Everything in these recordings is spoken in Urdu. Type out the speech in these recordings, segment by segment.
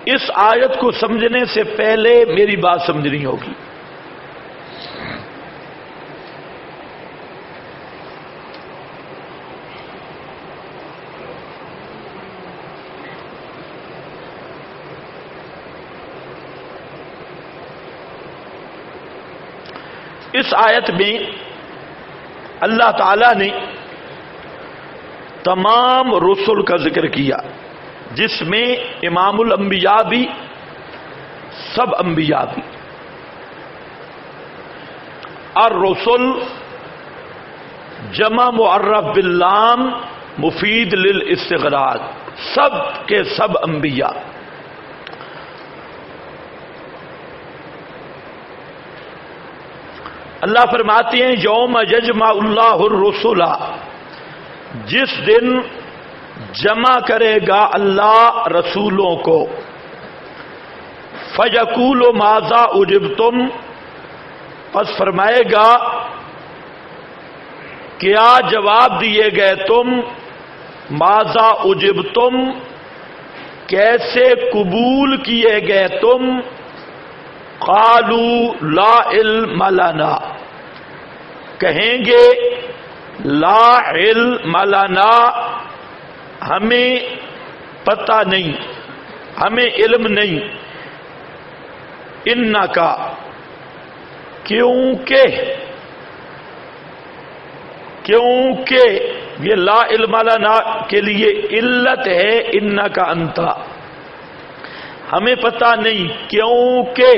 اس آیت کو سمجھنے سے پہلے میری بات سمجھنی ہوگی. اس آیت میں اللہ تعالی نے تمام رسل کا ذکر کیا، جس میں امام الانبیاء بھی، سب انبیاء بھی. الرسل جمع معرف باللام مفید للاستغراق، سب کے سب انبیاء. اللہ فرماتے ہیں یوم یجمع اللہ الرسل، جس دن جمع کرے گا اللہ رسولوں کو. فیقول ماذا اجبتم، پس فرمائے گا کیا جواب دیے گئے تم. ماذا اجبتم، کیسے قبول کیے گئے تم. قالوا لا علم لنا، کہیں گے لا علم لنا، ہمیں پتہ نہیں، ہمیں علم نہیں. انکا، کیونکہ یہ لا علم لنا کے لیے علت ہے. انکا انتا، ہمیں پتہ نہیں کیونکہ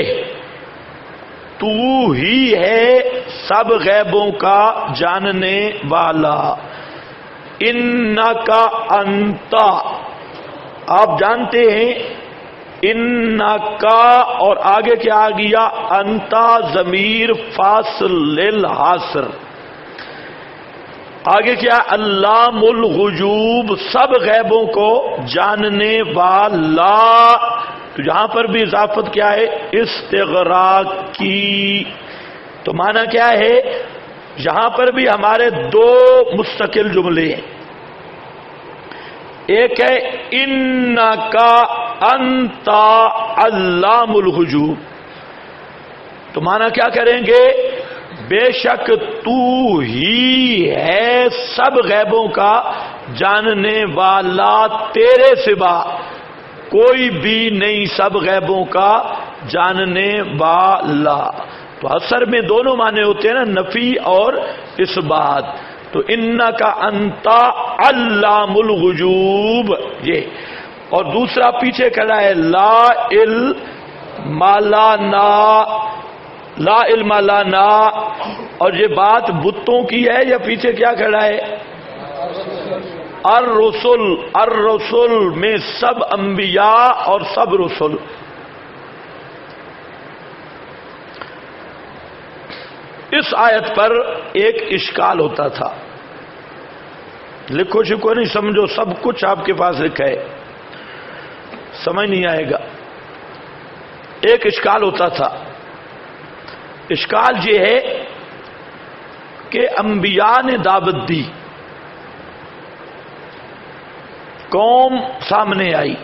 تو ہی ہے سب غیبوں کا جاننے والا. انکا انتا، آپ جانتے ہیں انکا اور آگے کیا آ گیا، انتا ضمیر فاصل للحاصر. آگے کیا، علام الغیوب، سب غیبوں کو جاننے والا. تو یہاں پر بھی اضافت کیا ہے، استغراق کی. تو معنی کیا ہے، یہاں پر بھی ہمارے دو مستقل جملے ہیں. ایک ہے انکا انتا علام الغیوب، تو معنی کیا کریں گے، بے شک تو ہی ہے سب غیبوں کا جاننے والا، تیرے سوا کوئی بھی نہیں سب غیبوں کا جاننے والا. تو اثر میں دونوں معنی ہوتے ہیں نا، نفی اور اس بات. تو انکا انتا علام الغیوب یہ، اور دوسرا پیچھے کھڑا ہے لا علم لنا، لا علم لنا. اور یہ بات بتوں کی ہے یا پیچھے کیا کھڑا ہے، الرسل. الرسل میں سب انبیاء اور سب رسل. اس آیت پر ایک اشکال ہوتا تھا، لکھو شکو نہیں سمجھو، سب کچھ آپ کے پاس لکھا ہے، سمجھ نہیں آئے گا. ایک اشکال ہوتا تھا. اشکال یہ ہے کہ انبیاء نے دعوت دی، قوم سامنے آئی،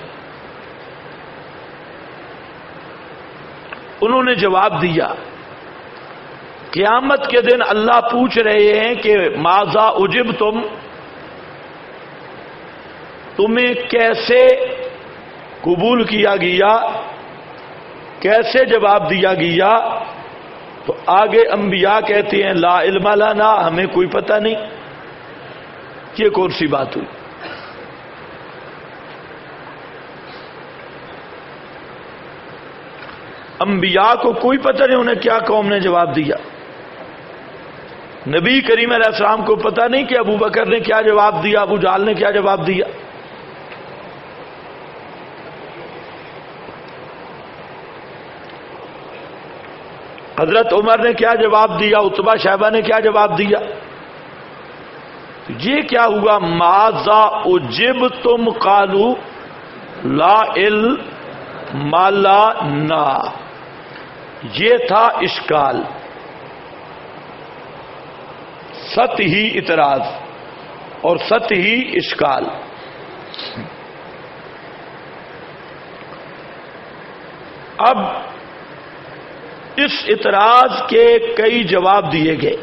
انہوں نے جواب دیا. قیامت کے دن اللہ پوچھ رہے ہیں کہ ماذا اجبتم، تمہیں کیسے قبول کیا گیا، کیسے جواب دیا گیا. تو آگے انبیاء کہتے ہیں لا علم لنا، ہمیں کوئی پتہ نہیں. یہ کون سی بات ہوئی؟ انبیاء کو کوئی پتہ نہیں انہیں کیا قوم نے جواب دیا. نبی کریم علیہ السلام کو پتہ نہیں کہ ابو بکر نے کیا جواب دیا، ابو جہل نے کیا جواب دیا. حضرت عمر نے کیا جواب دیا، عتبہ شیبہ نے کیا جواب دیا. یہ کیا ہوا، ماذا اجبتم قالوا لا علم لنا. یہ تھا اشکال، سطحی اعتراض اور سطحی اشکال. اب اس اعتراض کے کئی جواب دیے گئے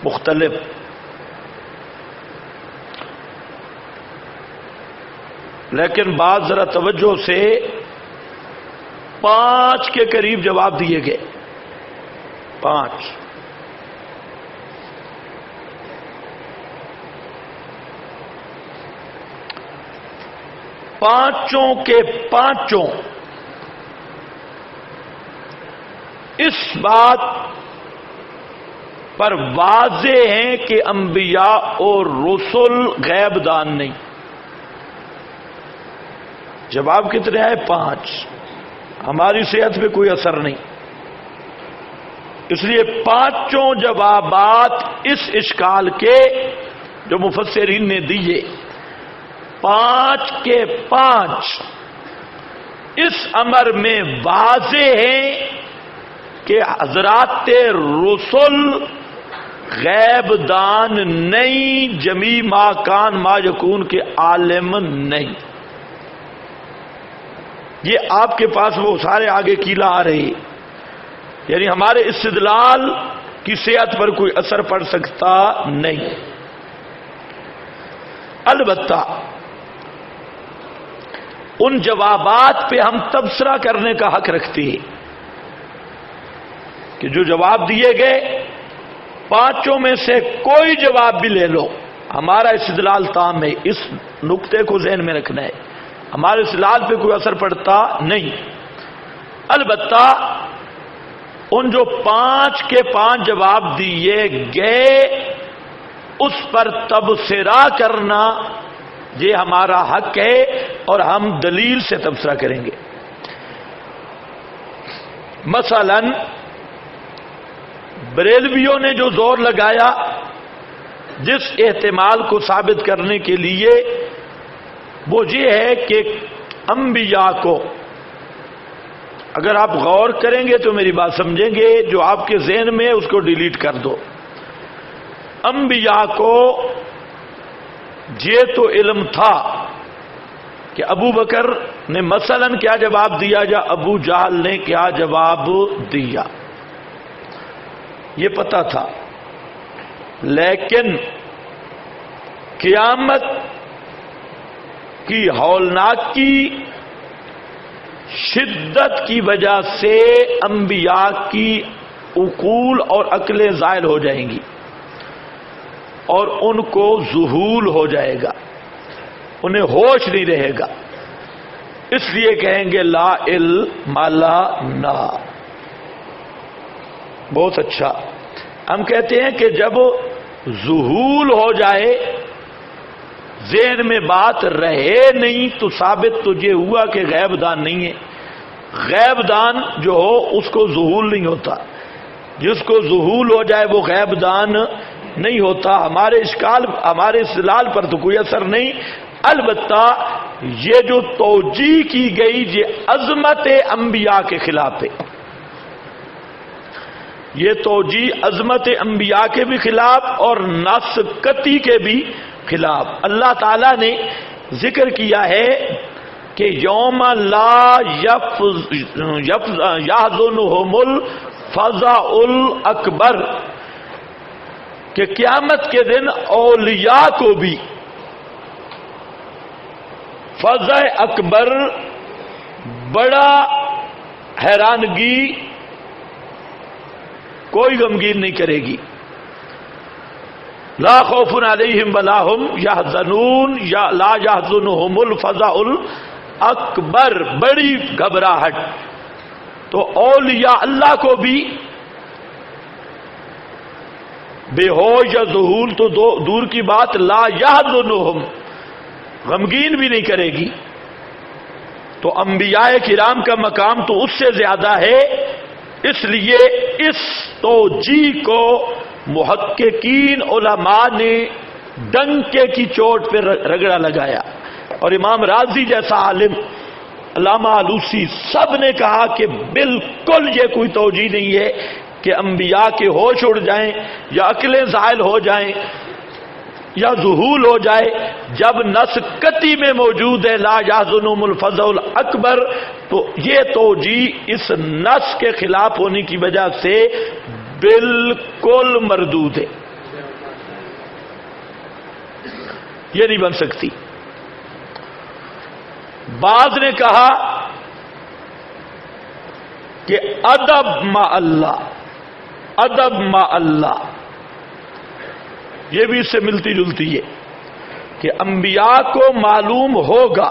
مختلف، لیکن بات ذرا توجہ سے 5 کے قریب جواب دیے گئے، 5۔ پانچوں کے پانچوں اس بات پر واضح ہیں کہ انبیاء اور رسل غیب دان نہیں۔ جواب کتنے آئے؟ 5۔ ہماری صحت پہ کوئی اثر نہیں، اس لیے 5 جوابات اس اشکال کے جو مفسرین نے دیے، 5 کے 5 اس امر میں واضح ہیں کہ حضرات رسل غیب دان نہیں، جمی ما کان ما یکون کے عالم نہیں۔ یہ آپ کے پاس وہ سارے آگے کیلا آ رہے، یعنی ہمارے استدلال کی صحت پر کوئی اثر پڑ سکتا نہیں۔ البتہ ان جوابات پہ ہم تبصرہ کرنے کا حق رکھتے ہیں کہ جو جواب دیے گئے 5 میں سے کوئی جواب بھی لے لو، ہمارا استدلال تام ہے۔ اس نقطے کو ذہن میں رکھنا ہے، ہمارے استدلال پہ کوئی اثر پڑتا نہیں۔ البتہ ان جو 5 کے 5 جواب دیے گئے اس پر تبصرہ کرنا یہ ہمارا حق ہے، اور ہم دلیل سے تبصرہ کریں گے۔ مثلا بریلویوں نے جو زور لگایا جس احتمال کو ثابت کرنے کے لیے، وہ یہ ہے کہ انبیاء کو، اگر آپ غور کریں گے تو میری بات سمجھیں گے، جو آپ کے ذہن میں اس کو ڈیلیٹ کر دو۔ انبیاء کو یہ تو علم تھا کہ ابو بکر نے مثلا کیا جواب دیا یا ابو جہل نے کیا جواب دیا، یہ پتہ تھا، لیکن قیامت کی ہولناکی شدت کی وجہ سے انبیاء کی عقول اور عقلیں زائل ہو جائیں گی اور ان کو ذہول ہو جائے گا، انہیں ہوش نہیں رہے گا، اس لیے کہیں گے لا علم لنا۔ بہت اچھا، ہم کہتے ہیں کہ جب ذہول ہو جائے، ذہن میں بات رہے نہیں، تو ثابت تو یہ ہوا کہ غیب دان نہیں ہے۔ غیب دان جو ہو اس کو ذہول نہیں ہوتا، جس کو ذہول ہو جائے وہ غیب دان نہیں ہوتا۔ ہمارے اشکال، ہمارے استدلال پر تو کوئی اثر نہیں۔ البتہ یہ جو توجیہ کی گئی یہ عظمت انبیاء کے خلاف ہے، یہ توجیہ عظمت انبیاء کے بھی خلاف اور ناسکتی کے بھی خلاف۔ اللہ تعالیٰ نے ذکر کیا ہے کہ یوم لا یحزنہم الفزع الاکبر، کہ قیامت کے دن اولیاء کو بھی فزع اکبر، بڑا حیرانگی، کوئی غمگین نہیں کرے گی۔ لا خوف علیہم ولا هم یحزنون، یا لا یحزنہم الفزع الاکبر، بڑی گھبراہٹ۔ تو اولیاء اللہ کو بھی بے ہوش یا ذہول تو دور کی بات، لا یحزنہم، غمگین بھی نہیں کرے گی۔ تو انبیاء کرام کا مقام تو اس سے زیادہ ہے، اس لیے اس توجیہ کو محققین علماء نے ڈنکے کی چوٹ پہ رگڑا لگایا، اور امام رازی جیسا عالم، علامہ آلوسی، سب نے کہا کہ بالکل یہ کوئی توجیہ نہیں ہے کہ انبیاء کے ہوش اڑ جائیں یا عقلیں زائل ہو جائیں، یا ذہول ہو جائے جب نص قطعی میں موجود ہے لا یحزنہم الفزع الاکبر، تو یہ توجیہ اس نص کے خلاف ہونے کی وجہ سے بالکل مردود ہے، یہ نہیں بن سکتی۔ بعض نے کہا کہ ادب ما اللہ، ادب ما اللہ، یہ بھی اس سے ملتی جلتی ہے کہ انبیاء کو معلوم ہوگا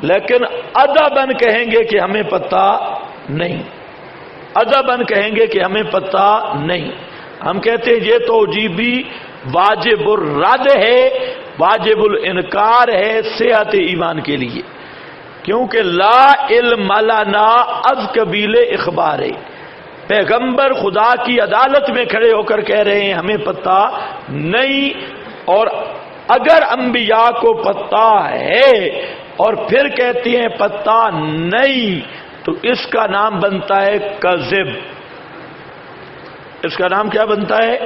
لیکن ادباً کہیں گے کہ ہمیں پتہ نہیں، ادباً کہیں گے کہ ہمیں پتہ نہیں۔ ہم کہتے ہیں یہ توجیہ بھی واجب الرد ہے، واجب الانکار ہے صحت ایمان کے لیے، کیونکہ لا علم لنا از قبیل اخبار ہے، پیغمبر خدا کی عدالت میں کھڑے ہو کر کہہ رہے ہیں ہمیں پتہ نہیں، اور اگر انبیاء کو پتہ ہے اور پھر کہتے ہیں پتہ نہیں تو اس کا نام بنتا ہے کذب، اس کا نام کیا بنتا ہے؟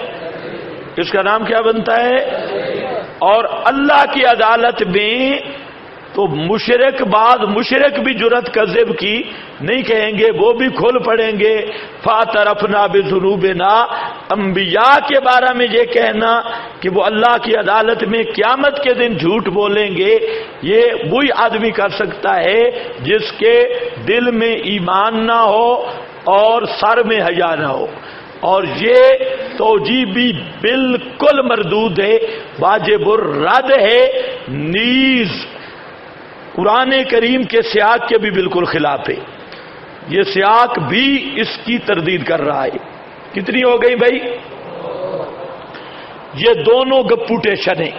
اس کا نام کیا بنتا ہے؟ اور اللہ کی عدالت میں تو مشرک بعد مشرک بھی جرت کذب کی نہیں کہیں گے، وہ بھی کھل پڑیں گے فاعترفنا بذنوبنا۔ انبیاء کے بارے میں یہ کہنا کہ وہ اللہ کی عدالت میں قیامت کے دن جھوٹ بولیں گے، یہ وہی آدمی کر سکتا ہے جس کے دل میں ایمان نہ ہو اور سر میں حیا نہ ہو، اور یہ توجیہ بھی بالکل مردود ہے، واجب الرد ہے، نیز قرآن کریم کے سیاق کے بھی بالکل خلاف ہے، یہ سیاق بھی اس کی تردید کر رہا ہے۔ کتنی ہو گئی بھائی؟ یہ دونوں گپوٹیشن ہیں۔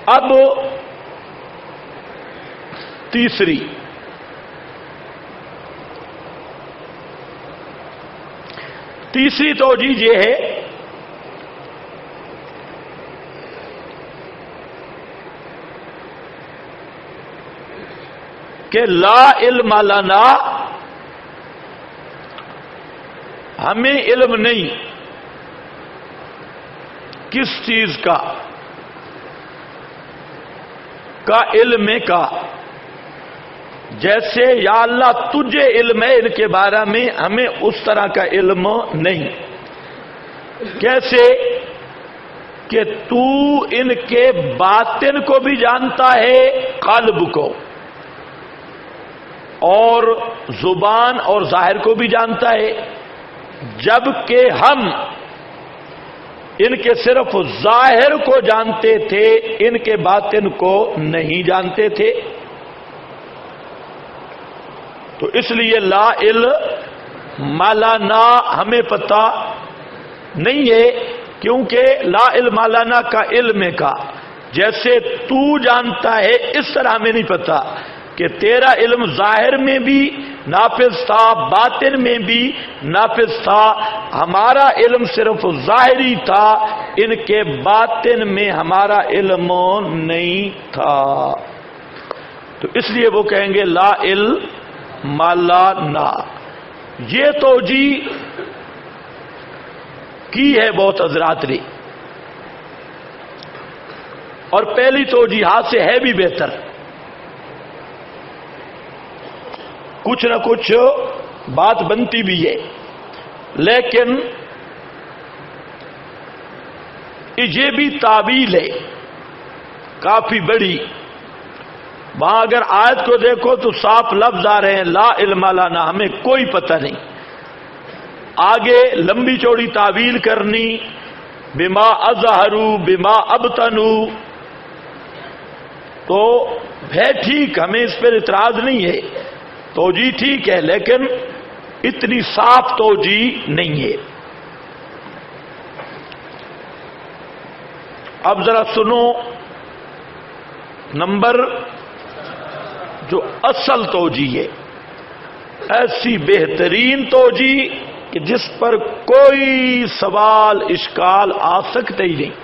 اب تیسری توجیہ یہ ہے کہ لا علم لنا، ہمیں علم نہیں کس چیز کا علم کا، جیسے یا اللہ تجھے علم ہے ان کے بارے میں، ہمیں اس طرح کا علم نہیں۔ کیسے کہ تو ان کے باطن کو بھی جانتا ہے، قلب کو، اور زبان اور ظاہر کو بھی جانتا ہے، جبکہ ہم ان کے صرف ظاہر کو جانتے تھے، ان کے باطن کو نہیں جانتے تھے۔ تو اس لیے لا علم لنا، ہمیں پتہ نہیں ہے، کیونکہ لا علم لنا کا علم کا جیسے تو جانتا ہے اس طرح ہمیں نہیں پتہ کہ تیرا علم ظاہر میں بھی نافذ تھا، باطن میں بھی نافذ تھا، ہمارا علم صرف ظاہری تھا، ان کے باطن میں ہمارا علم نہیں تھا۔ تو اس لیے وہ کہیں گے لا علم لنا۔ یہ توجیہ کی ہے بہت حضرات نے، اور پہلی توجیہات سے ہے بھی بہتر، کچھ نہ کچھ بات بنتی بھی ہے، لیکن یہ بھی تعویل ہے کافی بڑی۔ وہاں اگر آیت کو دیکھو تو صاف لفظ آ رہے ہیں لا علم لنا، ہمیں کوئی پتہ نہیں، آگے لمبی چوڑی تعویل کرنی بما اظہروا بما ابطنوا، تو ہے ٹھیک، ہمیں اس پر اعتراض نہیں ہے، توجیہ ٹھیک ہے، لیکن اتنی صاف توجیہ نہیں ہے۔ اب ذرا سنو نمبر جو اصل توجیہ ہے، ایسی بہترین توجیہ کہ جس پر کوئی سوال اشکال آ سکتا ہی نہیں،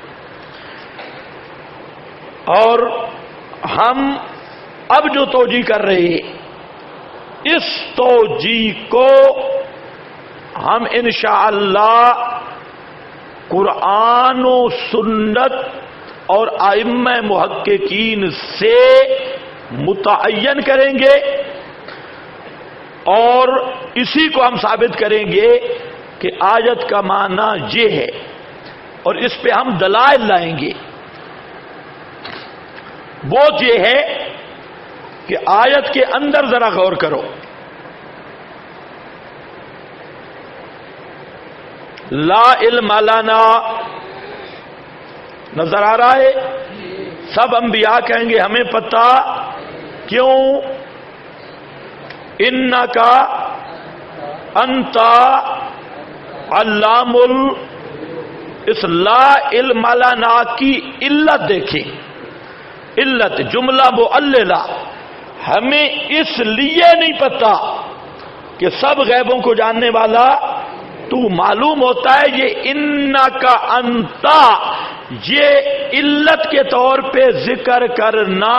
اور ہم اب جو توجیہ کر رہے ہیں اس توجیہ کو ہم انشاءاللہ قرآن و سنت اور ائمہ محققین سے متعین کریں گے اور اسی کو ہم ثابت کریں گے کہ آیت کا معنی یہ ہے، اور اس پہ ہم دلائل لائیں گے۔ وہ یہ ہے کہ آیت کے اندر ذرا غور کرو، لا علم لنا نظر آ رہا ہے؟ سب انبیاء کہیں گے ہمیں پتہ، کیوں؟ انکا انت علام اس لا علم لنا کی علت دیکھیں، علت جملہ معللہ، ہمیں اس لیے نہیں پتا کہ سب غیبوں کو جاننے والا تو، معلوم ہوتا ہے یہ انکا انتا، یہ علت کے طور پہ ذکر کرنا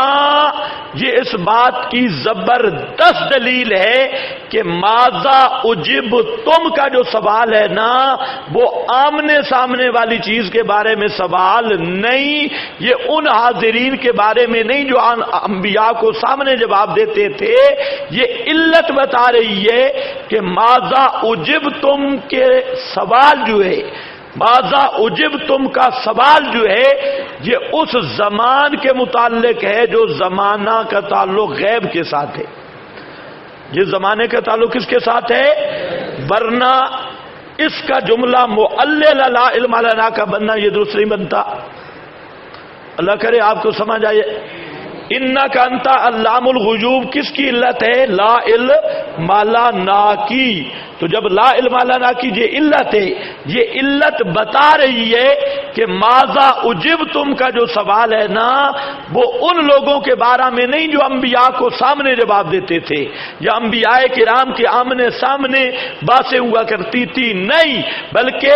یہ اس بات کی زبردست دلیل ہے کہ ماذا اجب تم کا جو سوال ہے نا، وہ آمنے سامنے والی چیز کے بارے میں سوال نہیں، یہ ان حاضرین کے بارے میں نہیں جو انبیاء کو سامنے جواب دیتے تھے، یہ علت بتا رہی ہے کہ ماذا اجب تم کے سوال جو ہے، ماذا اجب تم کا سوال جو ہے، یہ اس زمان کے متعلق ہے جو زمانہ کا تعلق غیب کے ساتھ ہے۔ یہ زمانے کا تعلق کس کے ساتھ ہے؟ ورنہ اس کا جملہ معلل لا علم لنا کا بننا یہ درست نہیں بنتا۔ اللہ کرے آپ کو سمجھ آئے۔ انک انت علام الغیوب کس کی علت ہے؟ لا علم لنا کی۔ تو جب لا علم لنا کی یہ علت ہے، یہ علت بتا رہی ہے کہ ماذا اجب تم کا جو سوال ہے نا، وہ ان لوگوں کے بارے میں نہیں جو انبیاء کو سامنے جواب دیتے تھے یا انبیاء کرام کے آمنے سامنے باتیں ہوا کرتی تھی، نہیں، بلکہ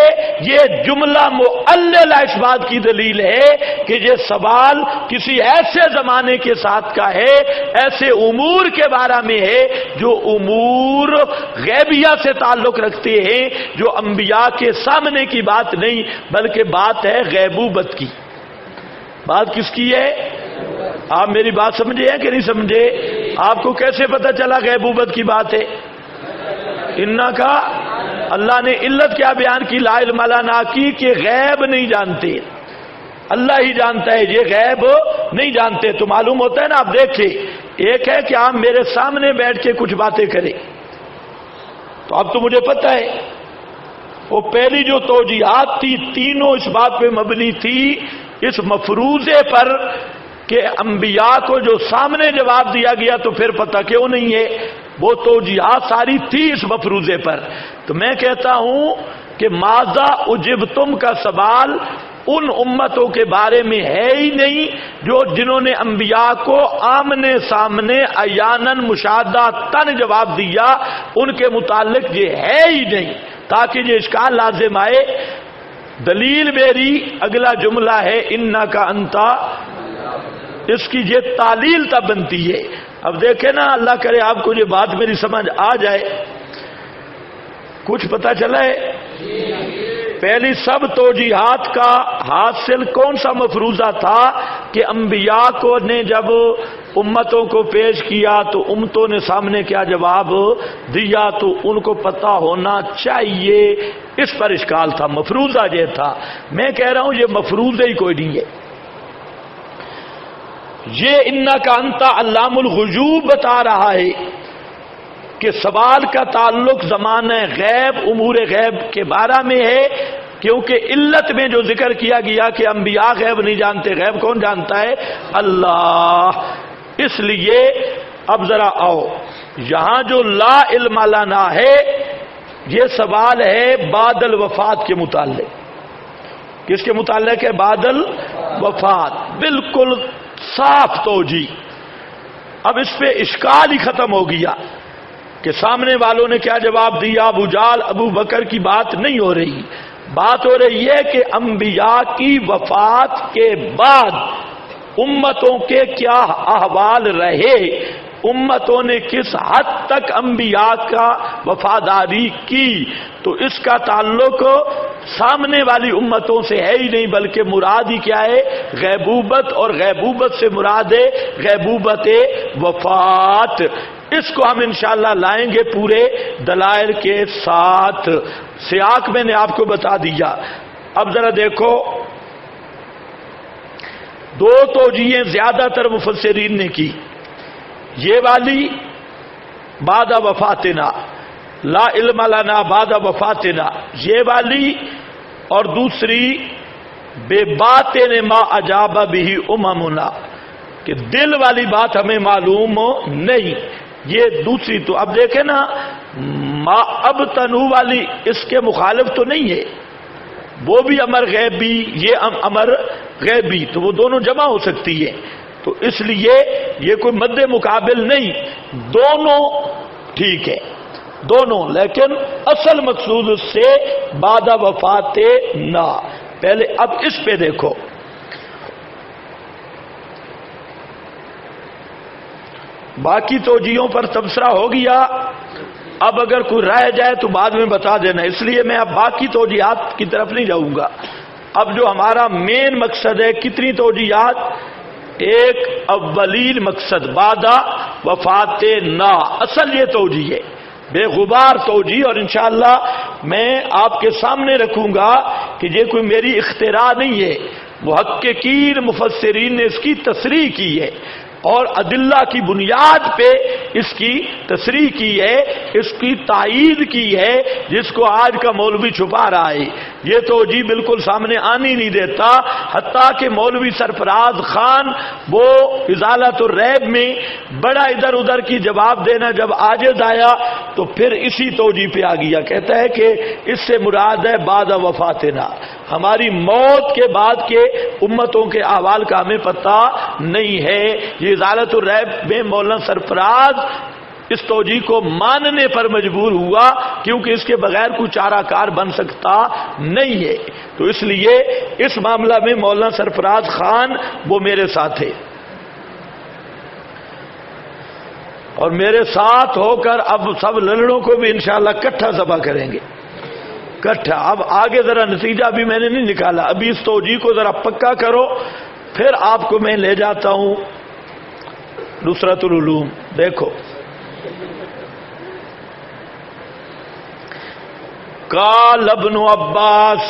یہ جملہ معللہ اس بات کی دلیل ہے کہ یہ سوال کسی ایسے زمانے کے ساتھ کا ہے، ایسے امور کے بارے میں ہے جو امور غیبیہ سے تعلق رکھتے ہیں، جو انبیاء کے سامنے کی بات نہیں بلکہ بات ہے غیبوبت کی۔ بات کس کی ہے؟ آپ میری بات سمجھے ہیں کہ نہیں سمجھے؟ آپ کو کیسے پتہ چلا غیبوبت کی بات ہے؟ انہا کا اللہ نے علت کیا بیان کی لا علم لنا کی کہ غیب نہیں جانتے، اللہ ہی جانتا ہے، یہ غیب نہیں جانتے۔ تو معلوم ہوتا ہے نا، آپ دیکھیں، ایک ہے کہ آپ میرے سامنے بیٹھ کے کچھ باتیں کریں، تو اب تو مجھے پتہ ہے۔ وہ پہلی جو توجیہات تھی تینوں اس بات پہ مبنی تھی، اس مفروضے پر کہ انبیاء کو جو سامنے جواب دیا گیا تو پھر پتہ کیوں نہیں ہے، وہ توجیہات ساری تھی اس مفروضے پر۔ تو میں کہتا ہوں کہ ماذا اجبتم کا سوال ان امتوں کے بارے میں ہے ہی نہیں جو جنہوں نے انبیاء کو آمنے سامنے عیاناً مشاہداتاً جواب دیا، ان کے متعلق یہ ہے ہی نہیں، تاکہ یہ اشکال لازم آئے۔ دلیل میری اگلا جملہ ہے انکا انتا، اس کی یہ تعلیل تب بنتی ہے۔ اب دیکھیں نا، اللہ کرے آپ کو یہ بات میری سمجھ آ جائے، کچھ پتہ چلا ہے؟ پہلی سب توجیہات کا حاصل کون سا مفروضہ تھا کہ انبیاء کو نے جب امتوں کو پیش کیا تو امتوں نے سامنے کیا جواب دیا، تو ان کو پتہ ہونا چاہیے، اس پر اشکال تھا، مفروضہ یہ تھا۔ میں کہہ رہا ہوں یہ مفروضہ ہی کوئی نہیں ہے، یہ انکا انت علام الغیوب بتا رہا ہے کہ سوال کا تعلق زمانہ غیب، امور غیب کے بارے میں ہے، کیونکہ علت میں جو ذکر کیا گیا کہ انبیاء غیب نہیں جانتے، غیب کون جانتا ہے؟ اللہ۔ اس لیے اب ذرا آؤ، یہاں جو لا علم لنا ہے یہ سوال ہے بعد الوفات کے متعلق۔ کس کے متعلق ہے؟ بعد الوفات، بالکل صاف توجیہ۔ اب اس پہ اشکال ہی ختم ہو گیا کہ سامنے والوں نے کیا جواب دیا، ابو جہل ابو بکر کی بات نہیں ہو رہی، بات ہو رہی ہے کہ انبیاء کی وفات کے بعد امتوں کے کیا احوال رہے، امتوں نے کس حد تک انبیاء کا وفاداری کی، تو اس کا تعلق سامنے والی امتوں سے ہے ہی نہیں، بلکہ مراد ہی کیا ہے؟ غیبوبت، اور غیبوبت سے مراد ہے غیبوبت وفات۔ اس کو ہم انشاءاللہ لائیں گے پورے دلائل کے ساتھ۔ سیاق میں نے آپ کو بتا دیا۔ اب ذرا دیکھو، دو توجیہیں زیادہ تر مفسرین نے کی، یہ والی بعد وفاتنا، لا علم لنا بعد وفاتنا، یہ والی، اور دوسری بے باطن ما اجاب بھی اممنا، کہ دل والی بات ہمیں معلوم نہیں، یہ دوسری۔ تو اب دیکھیں نا، ما اب تنو والی اس کے مخالف تو نہیں ہے، وہ بھی امر غیبی، یہ امر غیبی، تو وہ دونوں جمع ہو سکتی ہے، تو اس لیے یہ کوئی مد مقابل نہیں، دونوں ٹھیک ہے دونوں، لیکن اصل مقصود اس سے بعد وفات نہ۔ پہلے اب اس پہ دیکھو، باقی توجیہوں پر تبصرہ ہو گیا، اب اگر کوئی رہ جائے تو بعد میں بتا دینا، اس لیے میں اب باقی توجیہات کی طرف نہیں جاؤں گا۔ اب جو ہمارا مین مقصد ہے، کتنی توجیہات؟ ایک اولین مقصد بعد وفات نا، اصل یہ توجیہ ہے، بے غبار توجیہ، اور انشاءاللہ میں آپ کے سامنے رکھوں گا کہ یہ کوئی میری اختراع نہیں ہے، محققین مفسرین نے اس کی تصریح کی ہے، اور ادلہ کی بنیاد پہ اس کی تصریح کی ہے، اس کی تائید کی ہے، جس کو آج کا مولوی چھپا رہا ہے، یہ توجیہ بالکل سامنے آنی نہیں دیتا۔ حتیٰ کہ مولوی سرفراز خان وہ ازالۃ الریب میں بڑا ادھر ادھر کی جواب دینا جب عاجز آیا تو پھر اسی توجیہ پہ آ گیا، کہتا ہے کہ اس سے مراد ہے بعد وفاتنا، ہماری موت کے بعد کے امتوں کے احوال کا ہمیں پتہ نہیں ہے۔ یہ ازالۃ الریب میں مولانا سرفراز اس توجیہ کو ماننے پر مجبور ہوا، کیونکہ اس کے بغیر کوئی چارہ کار بن سکتا نہیں ہے، تو اس لیے اس معاملہ میں مولانا سرفراز خان وہ میرے ساتھ ہے، اور میرے ساتھ ہو کر اب سب للڑوں کو بھی انشاءاللہ کٹھا ذبح کریں گے، کٹھا۔ اب آگے ذرا نتیجہ بھی میں نے نہیں نکالا، ابھی اس توجیہ کو ذرا پکا کرو، پھر آپ کو میں لے جاتا ہوں نصرت العلوم۔ دیکھو، قال ابن عباس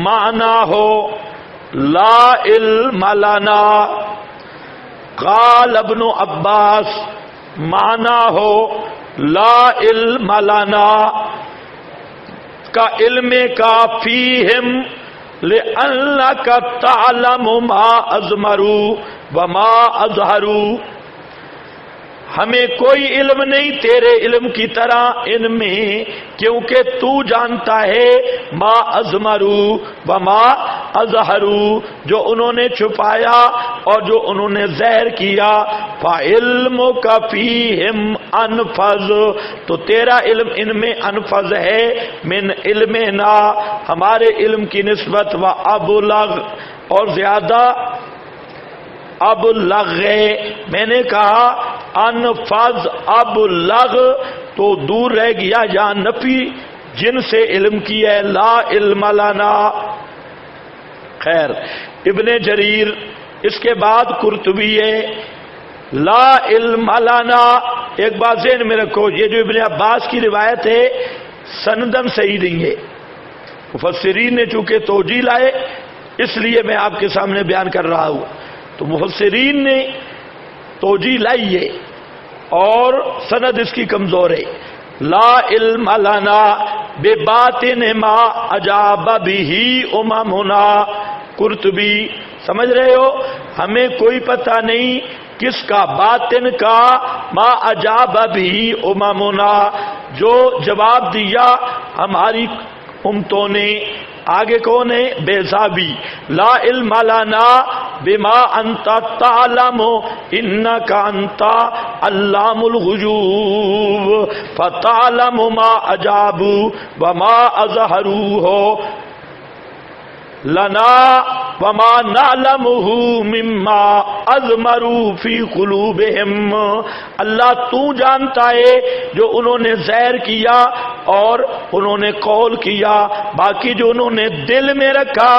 معنی ہو لا علم لنا، قال ابن عباس معنی ہو لا علم لنا کا علم کا فیہم لأنک تعلم ما ازمروا وما اظہروا، ہمیں کوئی علم نہیں تیرے علم کی طرح ان میں، کیونکہ تو جانتا ہے ما ازمروا وما اظہروا، جو انہوں نے چھپایا اور جو انہوں نے ظاہر کیا، فعلمک فیہم انفذ، تو تیرا علم ان میں انفذ ہے، من علمنا، ہمارے علم کی نسبت، و ابلغ، اور زیادہ ابلغ، میں نے کہا انفذ ابلغ تو دور رہ گیا، یا نفی جن سے علم کی ہے، لا علم لنا۔ خیر، ابن جریر، اس کے بعد قرطبی ہے، لا علم لنا۔ ایک بات ذہن میں رکھو، یہ جو ابن عباس کی روایت ہے سندن صحیح نہیں ہے، مفسرین نے چونکہ توجیہ لائے اس لیے میں آپ کے سامنے بیان کر رہا ہوں، تو مفسرین نے توجیہ لائی ہے اور سند اس کی کمزور ہے، لا علم لنا بباطن ما اجاب به اممنا۔ قرطبی، سمجھ رہے ہو، ہمیں کوئی پتہ نہیں کس کا، باطن کا، ما اجاب به اممنا، جو جواب دیا ہماری امتوں نے۔ آگے کون ہے؟ بیضاوی، لا علم لنا بما انت تعلم انک انت علام الغیوب فتعلم ما اجابوا وما اظہروا، لنا وما نعلمہ مما اضمروا فی قلوبہم، اللہ تو جانتا ہے جو انہوں نے ظاہر کیا اور انہوں نے قول کیا، باقی جو انہوں نے دل میں رکھا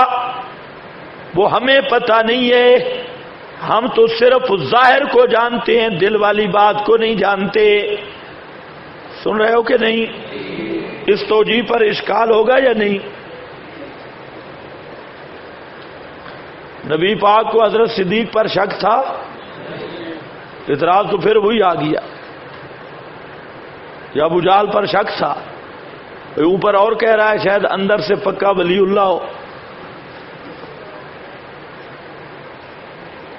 وہ ہمیں پتہ نہیں ہے، ہم تو صرف ظاہر کو جانتے ہیں، دل والی بات کو نہیں جانتے۔ سن رہے ہو کہ نہیں؟ اس توجیہ پر اشکال ہوگا یا نہیں؟ نبی پاک کو حضرت صدیق پر شک تھا، اعتراض تو پھر وہی آ گیا۔ یا ابو جہل پر شک تھا، اوپر اور کہہ رہا ہے شاید اندر سے پکا ولی اللہ ہو۔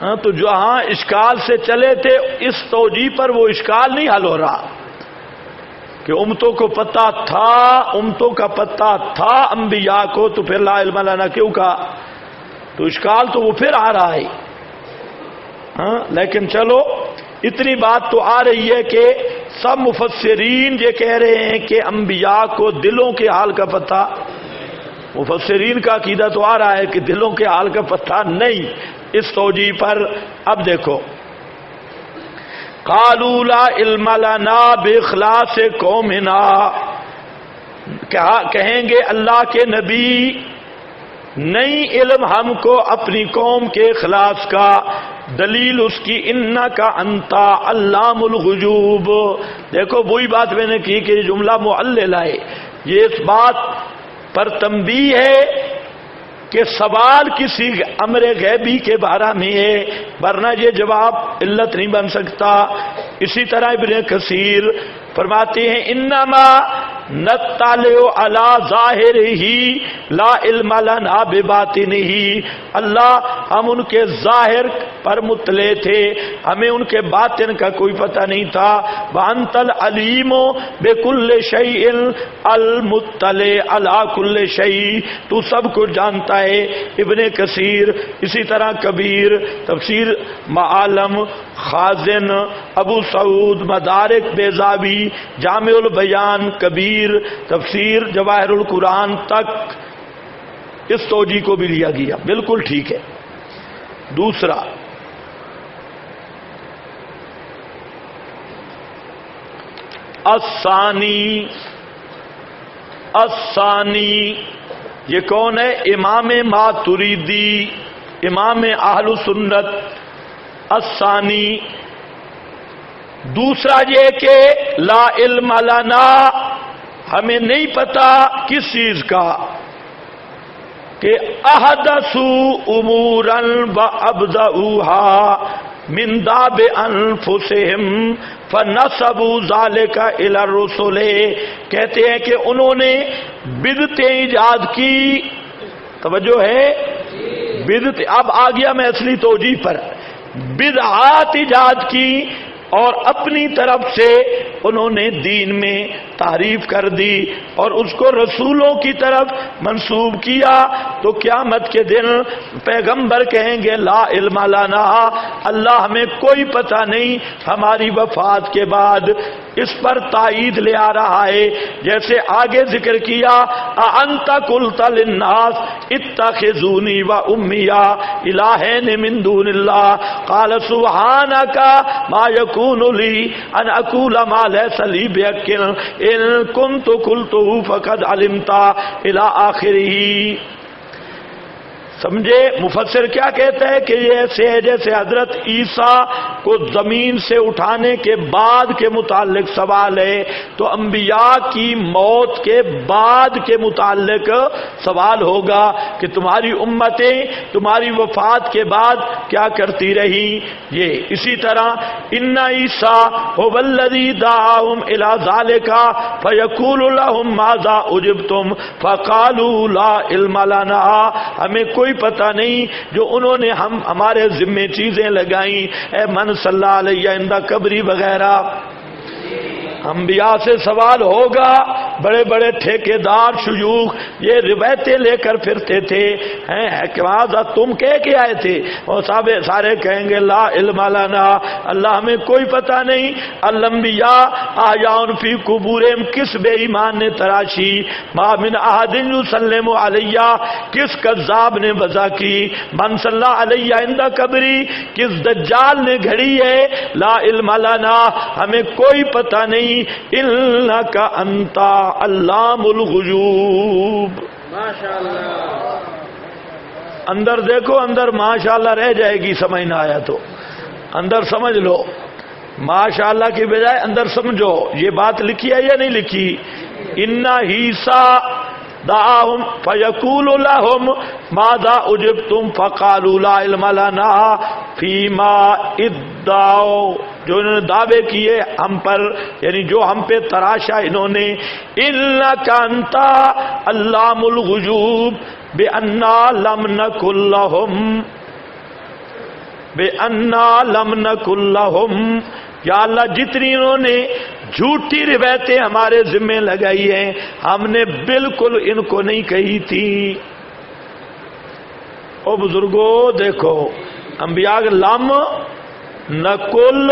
ہاں تو جہاں اشکال سے چلے تھے اس توجیہ پر وہ اشکال نہیں حل ہو رہا کہ امتوں کو پتہ تھا، امتوں کا پتہ تھا انبیاء کو، تو پھر لا علم لنا کیوں کہا؟ تو اشکال تو وہ پھر آ رہا ہے۔ ہاں لیکن چلو اتنی بات تو آ رہی ہے کہ سب مفسرین یہ کہہ رہے ہیں کہ انبیاء کو دلوں کے حال کا پتہ، مفسرین کا عقیدہ تو آ رہا ہے کہ دلوں کے حال کا پتہ نہیں۔ اس توجیہ پر اب دیکھو، قالوا لا علم لنا باخلاص قومنا، کہیں گے اللہ کے نبی نہیں علم ہم کو اپنی قوم کے اخلاص کا، دلیل اس کی انکا انتا علام الغیوب۔ دیکھو وہی بات میں نے کی کہ یہ جملہ معلل ہے، یہ اس بات پر تنبیہ ہے کہ سوال کسی امر غیبی کے بارے میں ہے، ورنہ یہ جواب علت نہیں بن سکتا۔ اسی طرح ابن کثیر فرماتے ہیں انما نطلع علی ظاہرہ لا علم لنا بباطنہ، اللہ ہم ان کے ظاہر پر مطلع تھے، ہمیں ان کے باطن کا کوئی پتہ نہیں تھا۔ وانت العلیم بکل شیء المطلع علی کل شیء، تو سب کچھ جانتا ہے۔ ابن کثیر، اسی طرح کبیر، تفسیر معالم، خازن، ابو سعود، مدارک بیضاوی، جامع البیان کبیر، تفسیر جواہر القرآن تک اس توجیہ کو بھی لیا گیا، بالکل ٹھیک ہے۔ دوسرا، الثانی یہ کون ہے؟ امام ماتریدی، امام اہل سنت۔ الثانی دوسرا یہ کہ لا علم لنا، ہمیں نہیں پتا کس چیز کا، کہ احدثوا امورا وابدؤوها من داب انفسهم فنسبوا ذلك الى الرسل، کہتے ہیں کہ انہوں نے بدعتیں ایجاد کی، توجہ ہے بدعت، اب آ گیا میں اصلی توجیہ پر، بدعات ایجاد کی اور اپنی طرف سے انہوں نے دین میں تعریف کر دی اور اس کو رسولوں کی طرف منسوب کیا، تو قیامت کے دن پیغمبر کہیں گے لا علم لنا، اللہ ہمیں کوئی پتہ نہیں ہماری وفات کے بعد۔ اس پر تائید لے آ رہا ہے، جیسے آگے ذکر کیا اَأَنْتَ قُلْتَ لِلنَّاسِ اتَّخِذُونِي وَأُمِّيَ إِلَٰهَيْنِ مِن دُونِ اللَّهِ قَالَ سُبْحَانَكَ مَا يَكُونُ لِي أَنْ أَقُولَ مَا لَيْسَ لِي بِحَقٍّ إِن كُنتُ قُلْتُهُ فَقَدْ عَلِمْتَ إِلَىٰ آخِرِهِ۔ سمجھے مفسر کیا کہتا ہے کہ یہ ایسے ہے جیسے حضرت عیسیٰ کو زمین سے اٹھانے کے بعد کے متعلق سوال ہے، تو انبیاء کی موت کے بعد کے متعلق سوال ہوگا کہ تمہاری امتیں تمہاری وفات کے بعد کیا کرتی رہی۔ یہ اسی طرح ان عیسیٰ هو الذی دعاهم الى ذلك فیقول لهم ماذا اجبتم فقالوا لا علم لنا، ہمیں کوئی پتہ نہیں جو انہوں نے ہمارے ذمے چیزیں لگائیں، اے من صلی اللہ علیہ اندہ قبری وغیرہ۔ انبیاء سے سوال ہوگا بڑے بڑے ٹھیکیدار شیوخ یہ روایتیں لے کر پھرتے تھے تم کہہ کے آئے تھے؟ اور سارے کہیں گے لا علم لنا، اللہ ہمیں کوئی پتہ نہیں۔ الانبیاء احیاء فی قبورہم، کس بے ایمان نے تراشی؟ ما من احد یسلم علیہ، کس کذاب نے وضع کی؟ من صلی علیہ عند قبری، کس دجال نے گھڑی ہے؟ لا علم لنا، ہمیں کوئی پتہ نہیں۔ انک انت علام الغیوب۔ اندر دیکھو، اندر ماشاءاللہ رہ جائے گی، سمجھ نہ آیا تو اندر سمجھ لو، ماشاءاللہ کی بجائے اندر سمجھو۔ یہ بات لکھی ہے یا نہیں لکھی؟ ان عیسیٰ دعاہم فیقول لہم ماذا اجبتم فقالوا لا علم لنا فیما ادعوا، جو انہوں نے دعوے کیے ہم پر، یعنی جو ہم پہ تراشا انہوں نے، انک انت علام الغیوب بِأَنَّا لَمْ نَكُن لَّهُمْ بِأَنَّا لَمْ نَكُن لَّهُمْ، یا اللہ جتنی انہوں نے جھوٹی روایتیں ہمارے ذمے لگائی ہیں ہم نے بالکل ان کو نہیں کہی تھی۔ او بزرگو دیکھو، انبیاء لم نقل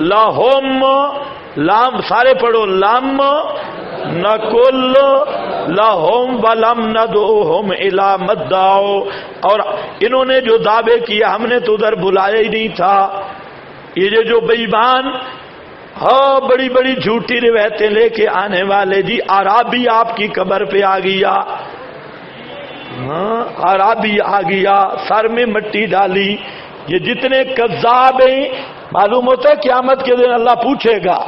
لہم، لام سارے پڑھو، لم نقل لہم ولم ندعوہم الی مدعو، اور انہوں نے جو دعوے کیے ہم نے تو ادھر بلایا ہی نہیں تھا۔ یہ جو بے ایمان ہاں بڑی بڑی جھوٹی روایتیں لے کے آنے والے، جی عرابی آپ کی قبر پہ آ گیا، عرابی آ گیا، سر میں مٹی ڈالی، یہ جتنے کذاب ہیں معلوم ہوتا ہے قیامت کے دن اللہ پوچھے گا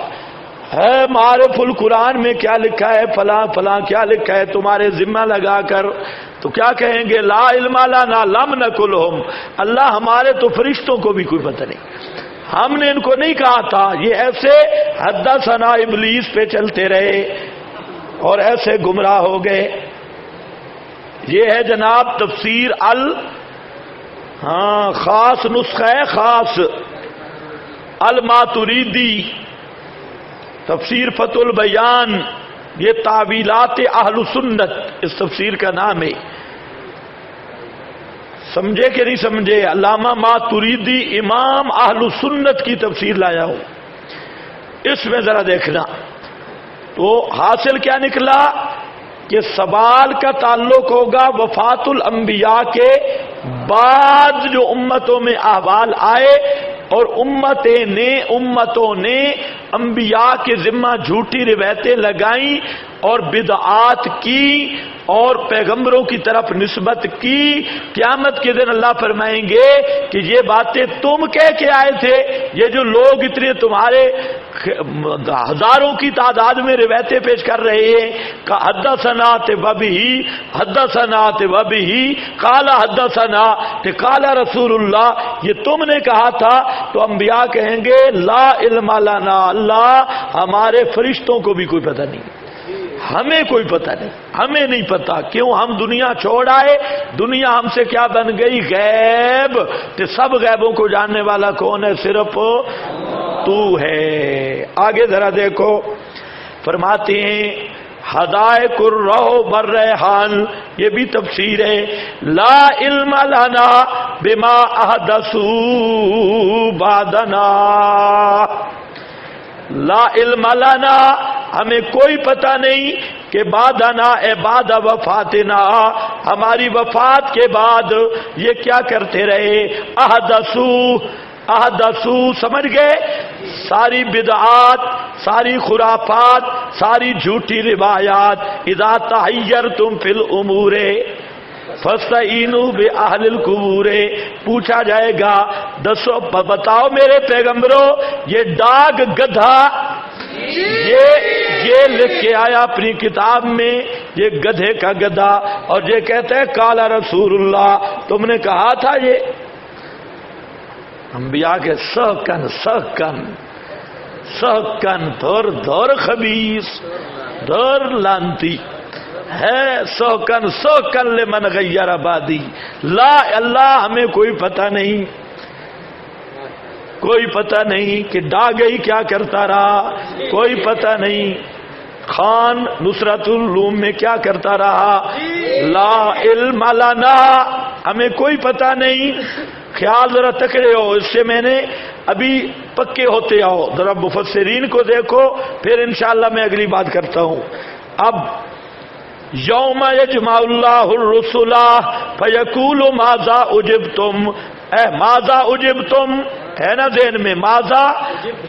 ہے معارف القرآن میں کیا لکھا ہے، فلاں فلاں کیا لکھا ہے، تمہارے ذمہ لگا کر تو کیا کہیں گے؟ لا علم لنا لم نقل لہم، اللہ ہمارے تو فرشتوں کو بھی کوئی پتہ نہیں، ہم نے ان کو نہیں کہا تھا۔ یہ ایسے حدثنا ابلیس پہ چلتے رہے اور ایسے گمراہ ہو گئے۔ یہ ہے جناب تفسیر خاص نسخہ ہے، خاص الماتریدی، تفسیر فتح البیان، یہ تعویلات اہل سنت اس تفسیر کا نام ہے۔ سمجھے کہ نہیں سمجھے؟ علامہ ماتریدی امام اہل سنت کی تفسیر لایا ہوں، اس میں ذرا دیکھنا تو حاصل کیا نکلا کہ سوال کا تعلق ہوگا وفات الانبیاء کے بعد جو امتوں میں احوال آئے اور امتوں نے انبیاء کے ذمہ جھوٹی روایتیں لگائیں اور بدعات کی اور پیغمبروں کی طرف نسبت کی۔ قیامت کے دن اللہ فرمائیں گے کہ یہ باتیں تم کہہ کے آئے تھے، یہ جو لوگ اتنے تمہارے ہزاروں کی تعداد میں روایتیں پیش کر رہے ہیں، حدثنا وبہ حدثنا وبہ قال حدثنا قال رسول اللہ، یہ تم نے کہا تھا، تو انبیاء کہیں گے لا علم لنا، اللہ ہمارے فرشتوں کو بھی کوئی پتہ نہیں، ہمیں کوئی پتہ نہیں، ہمیں نہیں پتہ۔ کیوں؟ ہم دنیا چھوڑ آئے، دنیا ہم سے کیا بن گئی؟ غیب۔ تو سب غیبوں کو جاننے والا کون ہے؟ صرف تو ہے۔ آگے ذرا دیکھو، فرماتے ہیں حدائق الروح بالریحان، یہ بھی تفسیر ہے، لا علم لنا بما احدثوا بعدنا، لا علم لنا ہمیں کوئی پتہ نہیں کہ بعدنا اے بعد وفاتنا، ہماری وفات کے بعد یہ کیا کرتے رہے؟ احدثو سمجھ گئے؟ ساری بدعات، ساری خرافات، ساری جھوٹی روایات، اذا تحیرتم فی الامور فاستعینوا باہل القبور، پوچھا جائے گا دسو بتاؤ میرے پیغمبروں یہ ڈاگ گدھا یہ لکھ کے آیا اپنی کتاب میں، یہ گدھے کا گدھا، اور یہ کہتا ہے قال رسول اللہ، تم نے کہا تھا۔ یہ انبیاء کے سہکن دور خبیث دور لانتی ہے، سہکن لمن غیر آبادی، لا اللہ ہمیں کوئی پتہ نہیں، کوئی پتہ نہیں کہ ڈاگئی کیا کرتا رہا، کوئی پتہ نہیں۔ خان نصرت العلوم میں کیا کرتا رہا؟ لا علم لنا، ہمیں کوئی پتہ نہیں. خیال ذرا تکڑے ہو، اس سے میں نے ابھی پکے ہوتے آؤ. ذرا مفسرین کو دیکھو، پھر انشاءاللہ میں اگلی بات کرتا ہوں. اب یوم یجمع اللہ الرسل فیقول ماذا اجبتم، ماذا اجبتم ہے نا ذہن میں؟ ماذا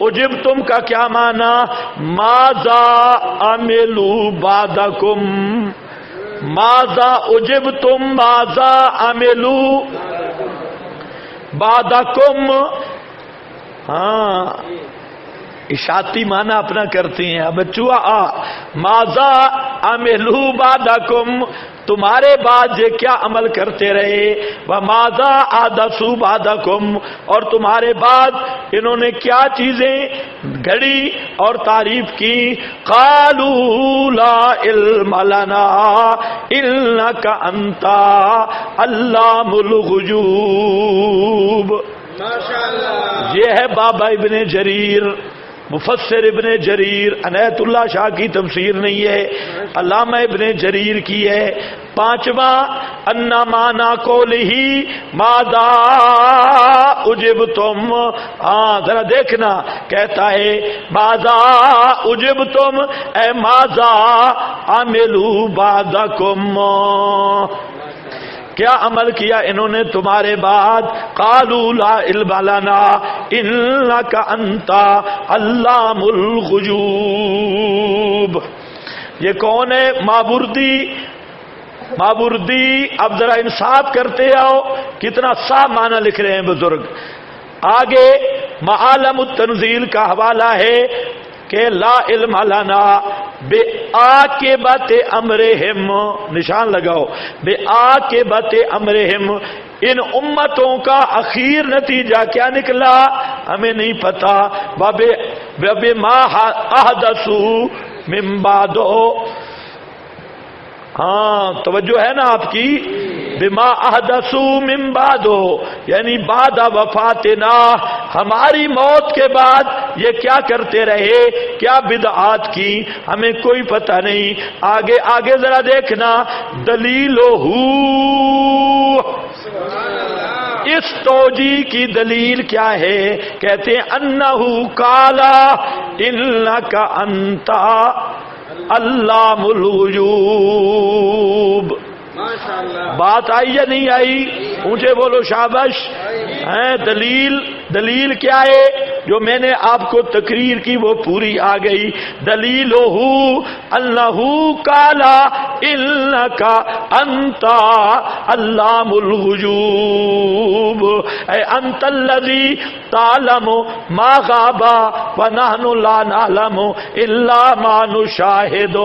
اجبتم کا کیا معنی؟ ماذا عملوا بعدکم، ماذا اجبتم، ماذا عملوا بعدکم. ہاں اشاعتی معنی اپنا کرتے ہیں. اب بچوا ماذا عملوا بعدکم، تمہارے بعد یہ کیا عمل کرتے رہے؟ وماذا احدثوا بعدکم، اور تمہارے بعد انہوں نے کیا چیزیں گھڑی اور تعریف کی؟ قالوا لا علم لنا انک انت علام الغیوب. یہ ہے بابا ابن جریر، مفسر ابن جریر. عنایت اللہ شاہ کی تفسیر نہیں ہے، علامہ ابن جریر کی ہے. پانچواں ان مانا قولہ ماذا اجبتم، ہاں ذرا دیکھنا، کہتا ہے ماذا اجبتم اے ماذا عملوا بعدکم، کیا عمل کیا انہوں نے تمہارے بعد؟ قالوا لا علم لنا انک انت علام الغیوب. یہ کون ہے؟ مابردی. مابردی اب ذرا انصاف کرتے آؤ، کتنا صاف معنی لکھ رہے ہیں بزرگ. آگے معالم التنزیل کا حوالہ ہے کہ لا علم لنا بے عاقبت امرہم، نشان لگاؤ، بے عاقبت امرہم، ان امتوں کا اخیر نتیجہ کیا نکلا ہمیں نہیں پتا. وبما احدثوا من بعد، ہاں توجہ ہے نا آپ کی؟ بما احدثوا من بعد، یعنی بعد وفاتنا، ہماری موت کے بعد یہ کیا کرتے رہے، کیا بدعات کی، ہمیں کوئی پتہ نہیں. آگے آگے ذرا دیکھنا، دلیلہ، اس توجیہ کی دلیل کیا ہے؟ کہتے ہیں انہو قالا انک انت علام الغیوب. بات آئی یا نہیں آئی؟ اونچے بولو شابش. دلیل کیا ہے جو میں نے آپ کو تقریر کی وہ پوری آ گئی. دلیلہ انہ قال انک انت علام الغیوب، اے انت الذی تعلم ما غاب ونحن لا نعلم الا ما نشاہد.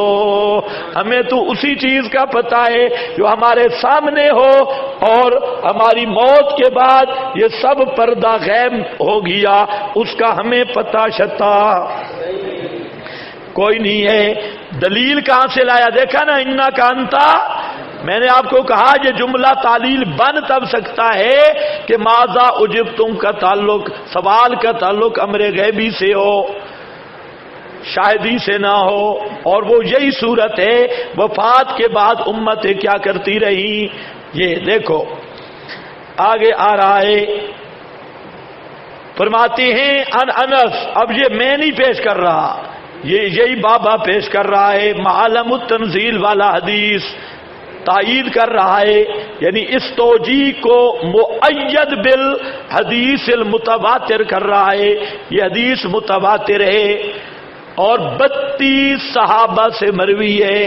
ہمیں تو اسی چیز کا پتہ ہے جو ہمارے سامنے ہو، اور ہماری موت کے بعد یہ سب پردہ غیب ہو گیا، اس کا ہمیں پتہ شتا کوئی نہیں ہے. دلیل کہاں سے لایا؟ دیکھا نا انک انت. میں نے آپ کو کہا یہ جملہ تعلیل بن تب سکتا ہے کہ ماذا اجبتم کا تعلق، سوال کا تعلق امر غیبی سے ہو، شاہدی سے نہ ہو. اور وہ یہی صورت ہے وفات کے بعد امتیں کیا کرتی رہی. یہ دیکھو آگے آ رہا ہے، فرماتے ہیں ان انس. اب یہ میں نہیں پیش کر رہا، یہی بابا پیش کر رہا ہے. معالم التنزیل والا حدیث تائید کر رہا ہے، یعنی اس توجیہ کو مؤید بالحدیث المتواتر کر رہا ہے. یہ حدیث متواتر ہے اور 32 صحابہ سے مروی ہے.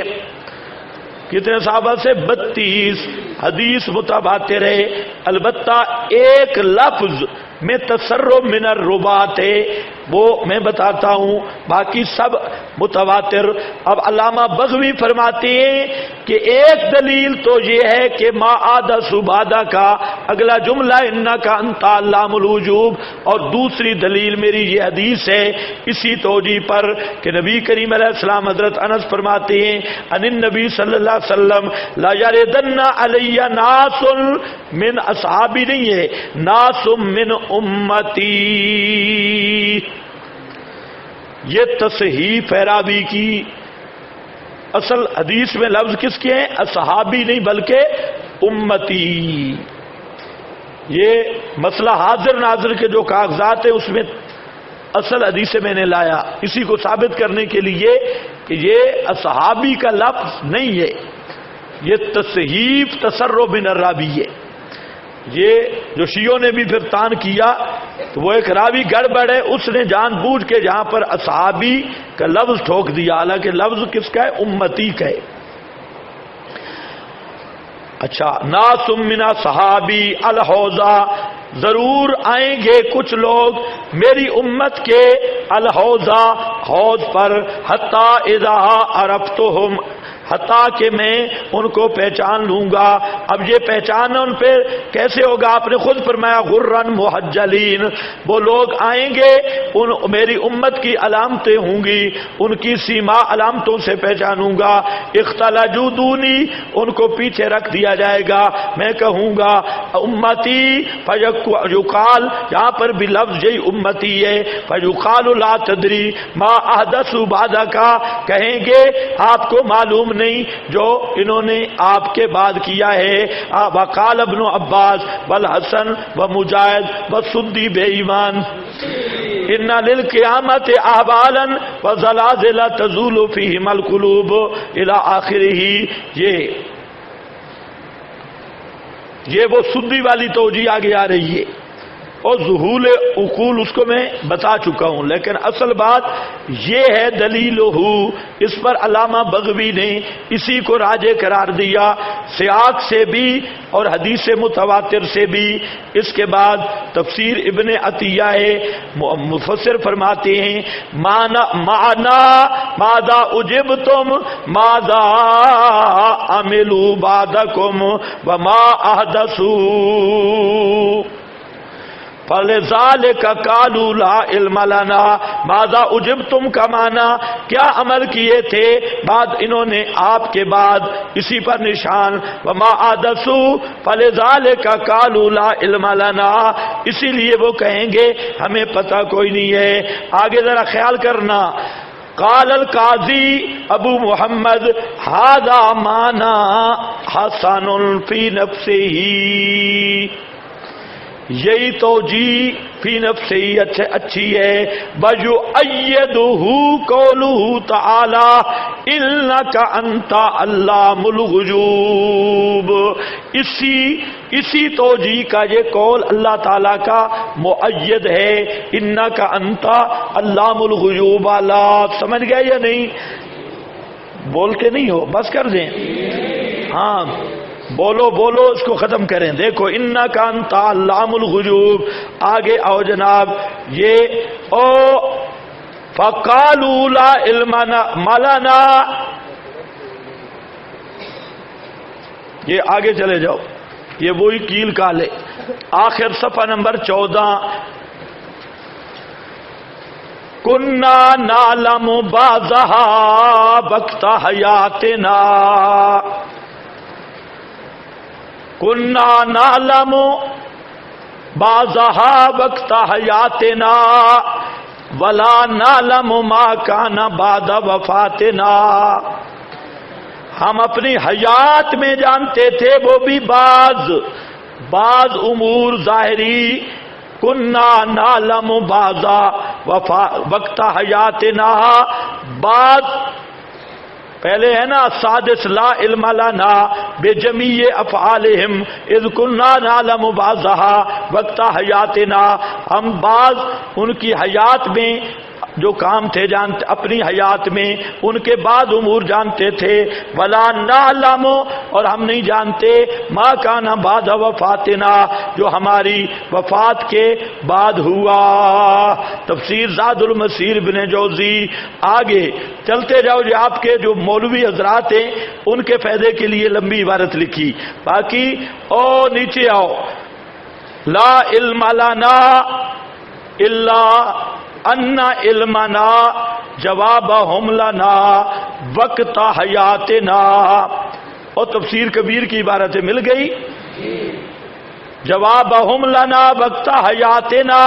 کتنے صحابہ سے؟ 32. حدیث متواتر ہے. البتہ ایک لفظ میں تصرف من الربات ہے، وہ میں بتاتا ہوں، باقی سب متواتر. اب علامہ بغوی فرماتے ہیں کہ ایک دلیل تو یہ ہے کہ ما آدھا سبادہ کا اگلا جملہ انک انت علام الغیوب، اور دوسری دلیل میری یہ حدیث ہے اسی توجیہ پر کہ نبی کریم علیہ السلام حضرت انس فرماتے ہیں ان النبی صلی اللہ علیہ وسلم لا یردن علی ناس من اصحابی، نہیں ہے ناس من امتی. یہ تصحیح فیراوی کی اصل حدیث میں لفظ کس کے ہیں؟ اصحابی نہیں بلکہ امتی. یہ مسئلہ حاضر ناظر کے جو کاغذات ہیں اس میں اصل حدیث سے میں نے لایا اسی کو ثابت کرنے کے لیے کہ یہ اصحابی کا لفظ نہیں ہے، یہ تصحیف تسرب بن الراوی ہے. یہ جو شیعوں نے بھی پھر تان کیا تو وہ ایک راوی گڑبڑ ہے، اس نے جان بوجھ کے جہاں پر اصحابی کا لفظ ٹھوک دیا، حالانکہ لفظ کس کا ہے؟ امتی کا ہے. اچھا، ناس من صحابی الحوضہ، ضرور آئیں گے کچھ لوگ میری امت کے الحوضہ حوض پر، حتی اذا عرفتہم، حتیٰ کہ میں ان کو پہچان لوں گا. اب یہ پہچانا ان پہ کیسے ہوگا؟ آپ نے خود فرمایا غرن محجلین، وہ لوگ آئیں گے ان میری امت کی علامتیں ہوں گی، ان کی سیما علامتوں سے پہچانوں گا. اختلجوا دونی، ان کو پیچھے رکھ دیا جائے گا، میں کہوں گا امتی فیقال، یہاں پر بھی لفظ یہی امتی ہے. فیقال لا تدری ما احدثوا بعدک، کہیں گے آپ کو معلوم نہیں جو انہوں نے آپ کے بعد کیا ہے. وقال ابن عباس والحسن ومجاہد والسدی بے ایمان ان للقیامت احوالا وزلازل تزول فیہم القلوب الی آخرہ. یہ وہ سدی والی توجیہ آگے آ رہی ہے، اور ظہول عقول اس کو میں بتا چکا ہوں، لیکن اصل بات یہ ہے دلیل ہو، اس پر علامہ بغوی نے اسی کو راجح قرار دیا سیاق سے بھی اور حدیث متواتر سے بھی. اس کے بعد تفسیر ابن عطیہ ہے، مفسر فرماتے ہیں معنا ماذا اجبتم ماذا عملوا بعدکم وما احدثوا فَلِذَلِكَ قَالُوا لَا عِلْمَ لَنَا. ماذا اجبتم کا معنی کیا عمل کیے تھے بعد انہوں نے آپ کے بعد، اسی پر نشان. وَمَا أَحْدَثُوا فَلِذَلِكَ قَالُوا لَا عِلْمَ لَنَا، اسی لیے وہ کہیں گے ہمیں پتہ کوئی نہیں ہے. آگے ذرا خیال کرنا. قال القاضی ابو محمد هذا معنی حسن فی نفسہ، یہی توجیہ فی نفسہ ہی اچھی ہے. وَيُؤَيِّدُهُ قَوْلُهُ تَعَالَى إِنَّكَ أَنْتَ عَلَّامُ الْغُیُوبِ، اسی توجیہ کا یہ قول اللہ تعالیٰ کا مؤید ہے. إِنَّكَ أَنْتَ عَلَّامُ الْغُیُوبِ. اللہ سمجھ گئے یا نہیں؟ بولتے نہیں ہو، بس کر دیں. ہاں بولو اس کو ختم کریں. دیکھو انک انت علام الغیوب، آگے آؤ جناب. یہ او فقالوا لا علم لنا، یہ آگے چلے جاؤ، یہ وہی کیل کالے. آخر صفحہ نمبر 14. کنا نعلم بعضها وقت حیاتنا، کنا نعلم بعضها وقت حیاتنا ولا نعلم ما کان بعد وفاتنا. ہم اپنی حیات میں جانتے تھے وہ بھی بعض امور ظاہری. کنا نعلم بعض وقت حیاتنا، بعض پہلے ہے نا سادس لا علم لنا بجمیع افعالہم اذ کنا نعلم بعضها وقت حیاتنا، ہم بعض ان کی حیات میں جو کام تھے جانتے، اپنی حیات میں ان کے بعد امور جانتے تھے. ولا نعلم، اور ہم نہیں جانتے ما کان بعد وفاتنا، جو ہماری وفات کے بعد ہوا. تفسیر زاد المسیر ابن جوزی. آگے چلتے جاؤ، یہ آپ کے جو مولوی حضرات ہیں ان کے فائدے کے لیے لمبی عبارت لکھی. باقی نیچے آؤ. لا علم لنا الا ان علمنا جوابہم لنا وقت حیاتنا. اور تفسیر کبیر کی عبارتیں مل گئی. جوابہم لنا وقت حیاتنا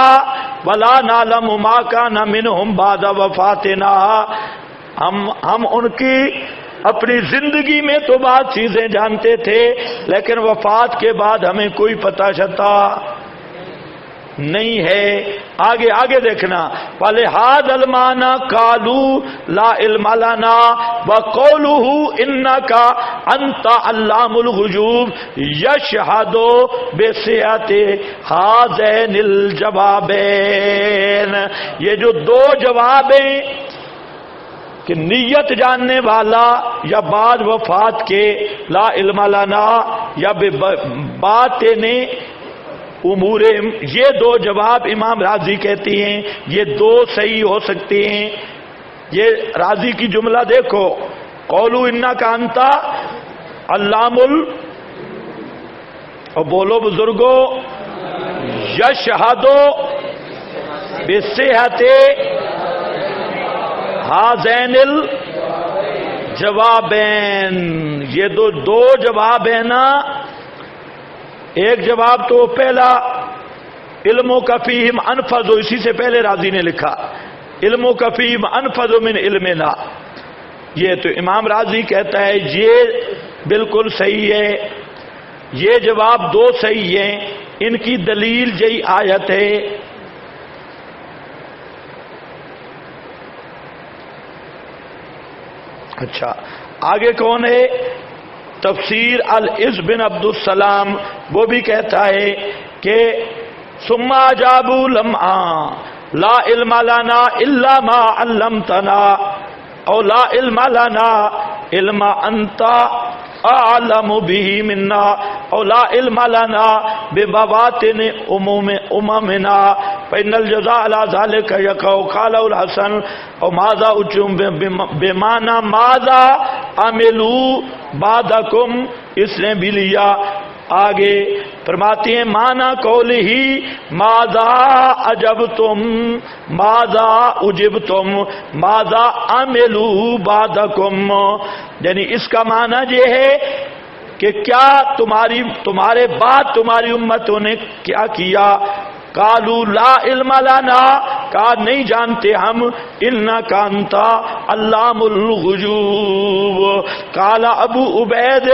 ولا نعلم ما کان منہم بعد وفاتنا. ہم ان کی اپنی زندگی میں تو بات چیزیں جانتے تھے لیکن وفات کے بعد ہمیں کوئی پتہ شتا نہیں ہے۔ آگے آگے دیکھنا، وَلِهَذَا الْمَعْنَى قَالُوا لَا عِلْمَ لَنَا وَقَوْلُهُ إِنَّكَ أَنْتَ عَلَّامُ الْغُيُوبِ يَشْهَدُ بِصِحَّةِ هَذَيْنِ الْجَوَابَيْنِ، یہ جو دو جواب ہیں کہ نیت جاننے والا یا بعد وفات کے لا علم لنا یا باطن امور، یہ دو جواب امام راضی کہتی ہیں یہ دو صحیح ہو سکتے ہیں۔ یہ راضی کی جملہ دیکھو، قولو انک انت علام اور بولو بزرگو، یشہدو بصحت ہذین الجوابین، یہ دو جواب ہیں نا۔ ایک جواب تو پہلا علم کا فیہم انفذ، اسی سے پہلے راضی نے لکھا علم کا فیہم انفذ من علمنا، یہ تو امام راضی کہتا ہے یہ بالکل صحیح ہے، یہ جواب دو صحیح ہیں، ان کی دلیل یہی آیت ہے۔ اچھا آگے کون ہے؟ تفسیر العز بن عبد السلام، وہ بھی کہتا ہے کہ ثم اجابوا لمعا لا علم لنا الا ما علمتنا او لا علم لنا علم انت اعلم به منا او لا علم لنا ببواطن اممنا فإن الجزاء على ذلك يقع قال الحسن او ماذا اجم بمعنى ماذا عملوا بعدکم، اس نے بھی لیا۔ آگے فرماتے ہیں مانا قول ہی ماذا اجبتم ماذا اجبتم ماذا عملوا بعدکم، یعنی اس کا معنی یہ ہے کہ کیا تمہارے بعد تمہاری امتوں نے کیا کیا۔ قالوا لا علم لنا، کہا نہیں جانتے ہم، انک انت علام الغیوب۔ قال ابو عبید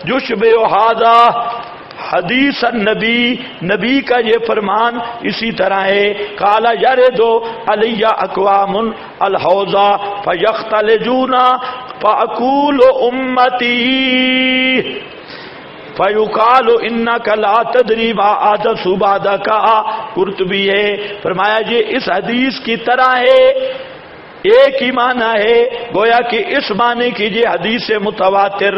یشبہ ھذا حدیث النبی، نبی کا یہ فرمان اسی طرح ہے۔ قال یرد علی اقوام الحوض فیختلجون فاقول امتی فیقال انک لا تدری ما احدث بعدک، قرطبی ہے فرمایا یہ اس حدیث کی طرح ہے، ایک ہی معنی ہے، گویا کہ اس معنی کی یہ حدیث متواتر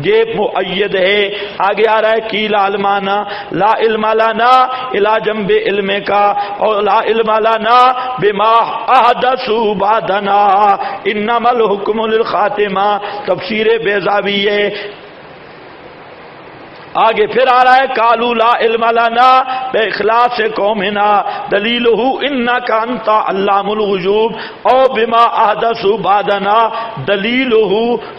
یہ مؤید ہے۔ آگے آ رہا ہے قیل المعنی لا علم لنا الی جنب علم کا اور لا علم لنا بما احدث بعدنا انما الحکم للخاتمہ، تفسیر بیضاوی ہے۔ آگے پھر آ رہا ہے قالوا لا علم لنا باخلاص قومنا دلیلہ انک انت علام الغیوب او بما احدث بعدنا دلیلہ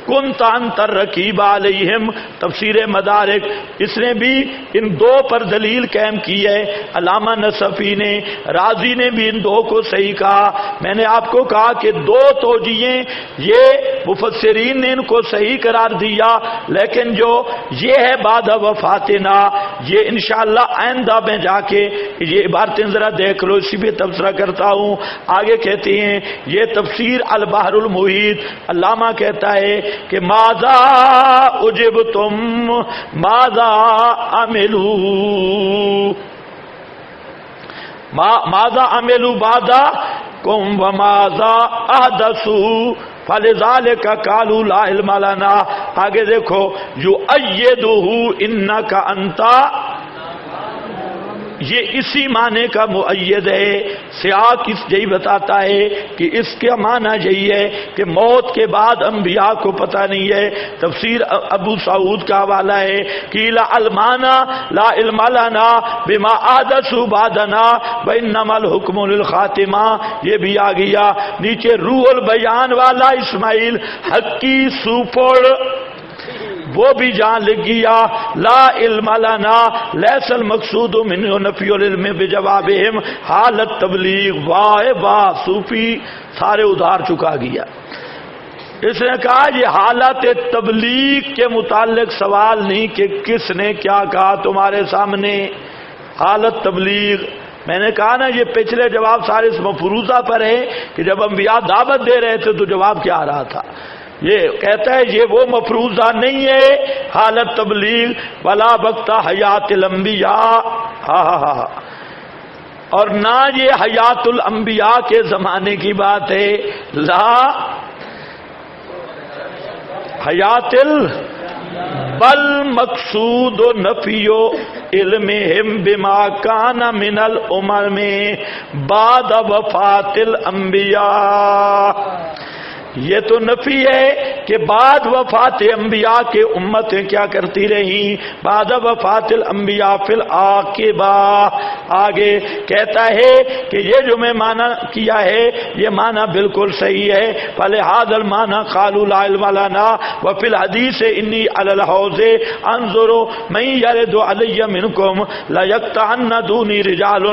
کنت انت الرقیب علیہم، تفسیر مدارک، اس نے بھی ان دو پر دلیل قائم کی ہے۔ علامہ نصفی نے، راضی نے بھی ان دو کو صحیح کہا۔ میں نے آپ کو کہا کہ دو توجیہیں یہ مفسرین نے ان کو صحیح قرار دیا، لیکن جو یہ ہے بعد وفاتنا، یہ انشاءاللہ آئندہ میں جا کے یہ عبارتیں ذرا دیکھ لو، اسی پہ تبصرہ کرتا ہوں۔ آگے کہتے ہیں یہ تفسیر البحر المحیط، علامہ کہتا ہے کہ ماذا اجبتم ماذا عملوا ماذا عملوا بعدکم وماذا احدثوا فلذلك قالوا لا علم لنا۔ آگے دیکھو یؤیدہ انک انت، یہ اسی معنی کا مؤید ہے۔ سیاق اس یہی بتاتا ہے کہ اس کا معنی یہی ہے کہ موت کے بعد انبیاء کو پتہ نہیں ہے۔ تفسیر ابو سعود کا حوالہ ہے قیل المعنی لا علم لنا بما احدث بعدنا وانما الحکم للخاتمہ، یہ بھی آ گیا۔ نیچے روح البیان والا اسماعیل حقی سوپڑ وہ بھی جان لگ گیا لا علم لنا لیس المقصود من نفی العلم بجوابہم حالت تبلیغ، واہ واہ صوفی سارے ادھار چکا گیا۔ اس نے کہا یہ حالت تبلیغ کے متعلق سوال نہیں کہ کس نے کیا کہا تمہارے سامنے، حالت تبلیغ. میں نے کہا نا یہ پچھلے جواب سارے اس مفروضہ پر ہے کہ جب انبیاء دعوت دے رہے تھے تو جواب کیا آ رہا تھا. یہ کہتا ہے یہ وہ مفروضہ نہیں ہے حالت تبلیغ، ولا وقت حیات الانبیاء، اور نہ یہ حیات الانبیاء کے زمانے کی بات ہے، لا حیات بل مقصود و نفی و علمہم بما کان من الامم بعد وفات الانبیاء. یہ تو نفی ہے کہ بعد وفات انبیاء کے امتیں کیا کرتی رہیں، بعد وفات الانبیاء فی العاقبہ. آگے کہتا ہے کہ یہ جو میں معنی کیا ہے یہ معنی بالکل صحیح ہے. فلہذا المعنی قالوا لا علم لنا وفی الحدیث انی علی الحوض انظر من یرد علی منکم لیقطعن دونی رجال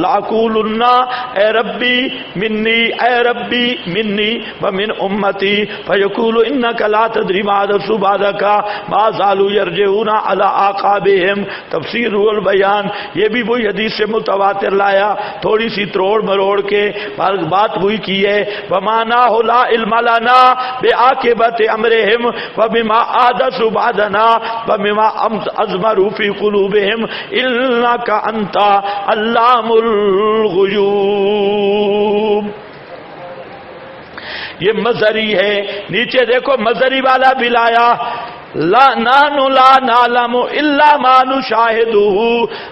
لاقولن اے ربی منی، اے ربی منی ومن امتی، فیقول انک لا تدری ما حدث بعدک ما زالوا یرجعون علی اعقابہم. تفسیر روح البیان یہ بھی وہی حدیث سے متواتر لایا، تھوڑی سی تروڑ مروڑ کے بات وہی کی ہے. ومعناہ لا علم لنا بعاقبۃ امرہم وبما احدثوا بعدنا وبما اضمروا فی قلوبہم انک انت علام الغیوب. یہ مظہری ہے، نیچے دیکھو مظہری والا بھی لایا، لا نحن لا نعلم الا ما نشاہدہ،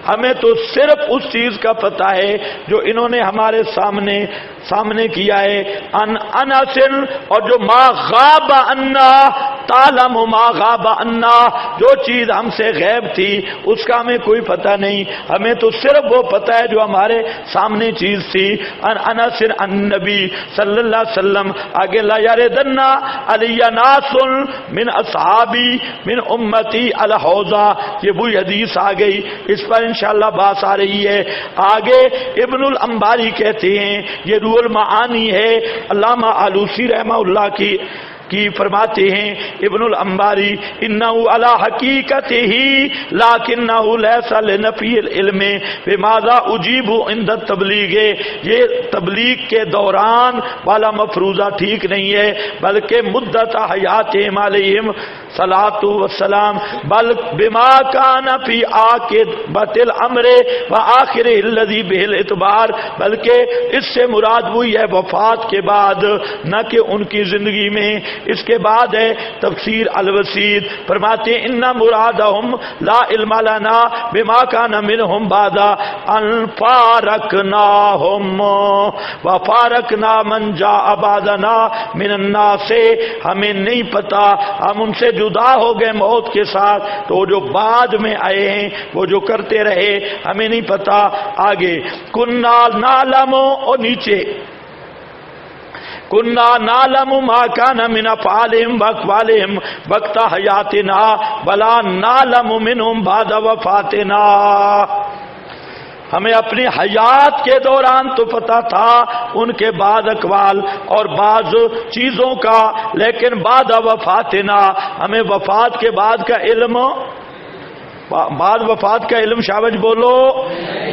ہمیں تو صرف اس چیز کا پتہ ہے جو انہوں نے ہمارے سامنے کیا ہے. ان انس، اور جو ما غاب عنا تعلم ما غاب عنا، جو چیز ہم سے غیب تھی اس کا ہمیں کوئی پتہ نہیں، ہمیں تو صرف وہ پتہ ہے جو ہمارے سامنے چیز تھی. ان انس عن نبی صلی اللہ علیہ وسلم. آگے لا یردن علی ناس من اصحابی من امتی الحوضہ، یہ وہی حدیث آ گئی، اس پر انشاءاللہ بات آ رہی ہے. آگے ابن الانباری کہتے ہیں یہ روح المعانی ہے، علامہ آلوسی رحمہ اللہ کی فرماتے ہیں ابن الانباری انہ علی حقیقت ہی لیکنہ لیس لنفی العلم بماذا اجیب عند التبلیغ. یہ تبلیغ کے دوران والا مفروضہ ٹھیک نہیں ہے، بلکہ مدت حیاتہم علیہم صلاۃ والسلام، بل بما کان فی عاقبۃ الامر وآخرہ الذی بہ الاعتبار، بلکہ اس سے مراد وہی ہے وفات کے بعد، نہ کہ ان کی زندگی میں. اس کے بعد ہے تفسیر الوسید، فرماتے ہیں ان مرادہم لا علم لنا بما کان منہم بعد ان فارقناہم وفارقنا من جاء بعدنا من الناس، ہمیں نہیں پتا، ہم ان سے جدا ہو گئے موت کے ساتھ، تو جو بعد میں آئے ہیں وہ جو کرتے رہے ہمیں نہیں پتا. آگے کننا نعلم، اور نیچے کننا نعلم ما کان من افعالہم واقوالہم وقت حیاتنا ولا نعلم منہم بعد وفاتنا. ہمیں اپنی حیات کے دوران تو پتہ تھا ان کے بعد اقوال اور بعض چیزوں کا، لیکن بعد وفاتنا ہمیں وفات کے بعد کا علم، بعد وفات کا علم شابج بولو،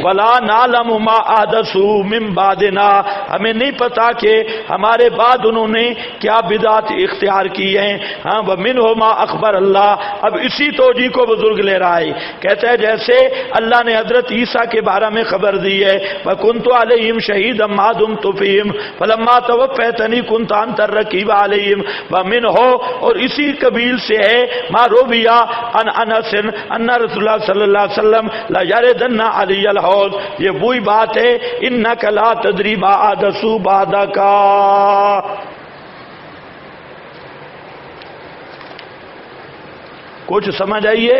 ولا نعلم ما احدثوا من بعدنا، ہمیں نہیں پتا کہ ہمارے بعد انہوں نے کیا بدعت اختیار کی ہیں. ہاں ومنہ ما اخبر اللہ. اب اسی توجیہ کو بزرگ لے رہا ہے، کہتا ہے جیسے اللہ نے حضرت عیسیٰ کے بارے میں خبر دی ہے وَكُنْتُ عَلَيْهِمْ شَهِيدًا مَا دُمْتُ فِيهِمْ فَلَمَّا تَوَفَّيْتَنِي كُنْتَ أَنْتَ الرَّقِيبَ عَلَيْهِمْ وَمِنْهُ، اور اسی قبیل سے ہے ما رویہ عن انس ان رسول اللہ صلی اللہ علیہ وسلم لا یردن علی الحوض. یہ وہی بات ہے انک لا تدری ما احدثوا بعدک. کچھ سمجھ آئیے؟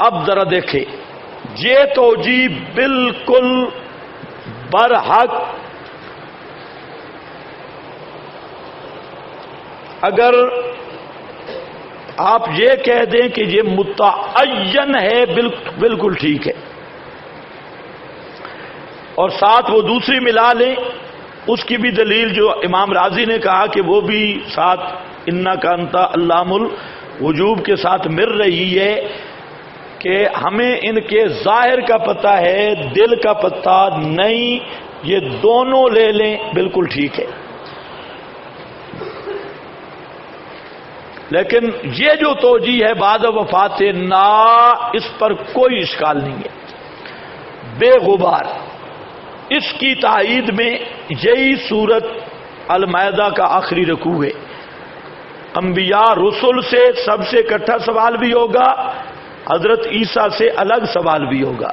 اب ذرا دیکھیں، یہ توجیہ بالکل برحق. اگر آپ یہ کہہ دیں کہ یہ متعین ہے بالکل ٹھیک ہے، اور ساتھ وہ دوسری ملا لیں، اس کی بھی دلیل جو امام راضی نے کہا کہ وہ بھی ساتھ انک انت علام الغیوب کے ساتھ مل رہی ہے کہ ہمیں ان کے ظاہر کا پتہ ہے، دل کا پتہ نہیں، یہ دونوں لے لیں بالکل ٹھیک ہے۔ لیکن یہ جو توجیہ ہے بعد وفات نا، اس پر کوئی اشکال نہیں ہے، بے غبار۔ اس کی تائید میں یہی سورت المائدہ کا آخری رکوع ہے۔ انبیاء رسل سے سب سے اکٹھا سوال بھی ہوگا، حضرت عیسیٰ سے الگ سوال بھی ہوگا،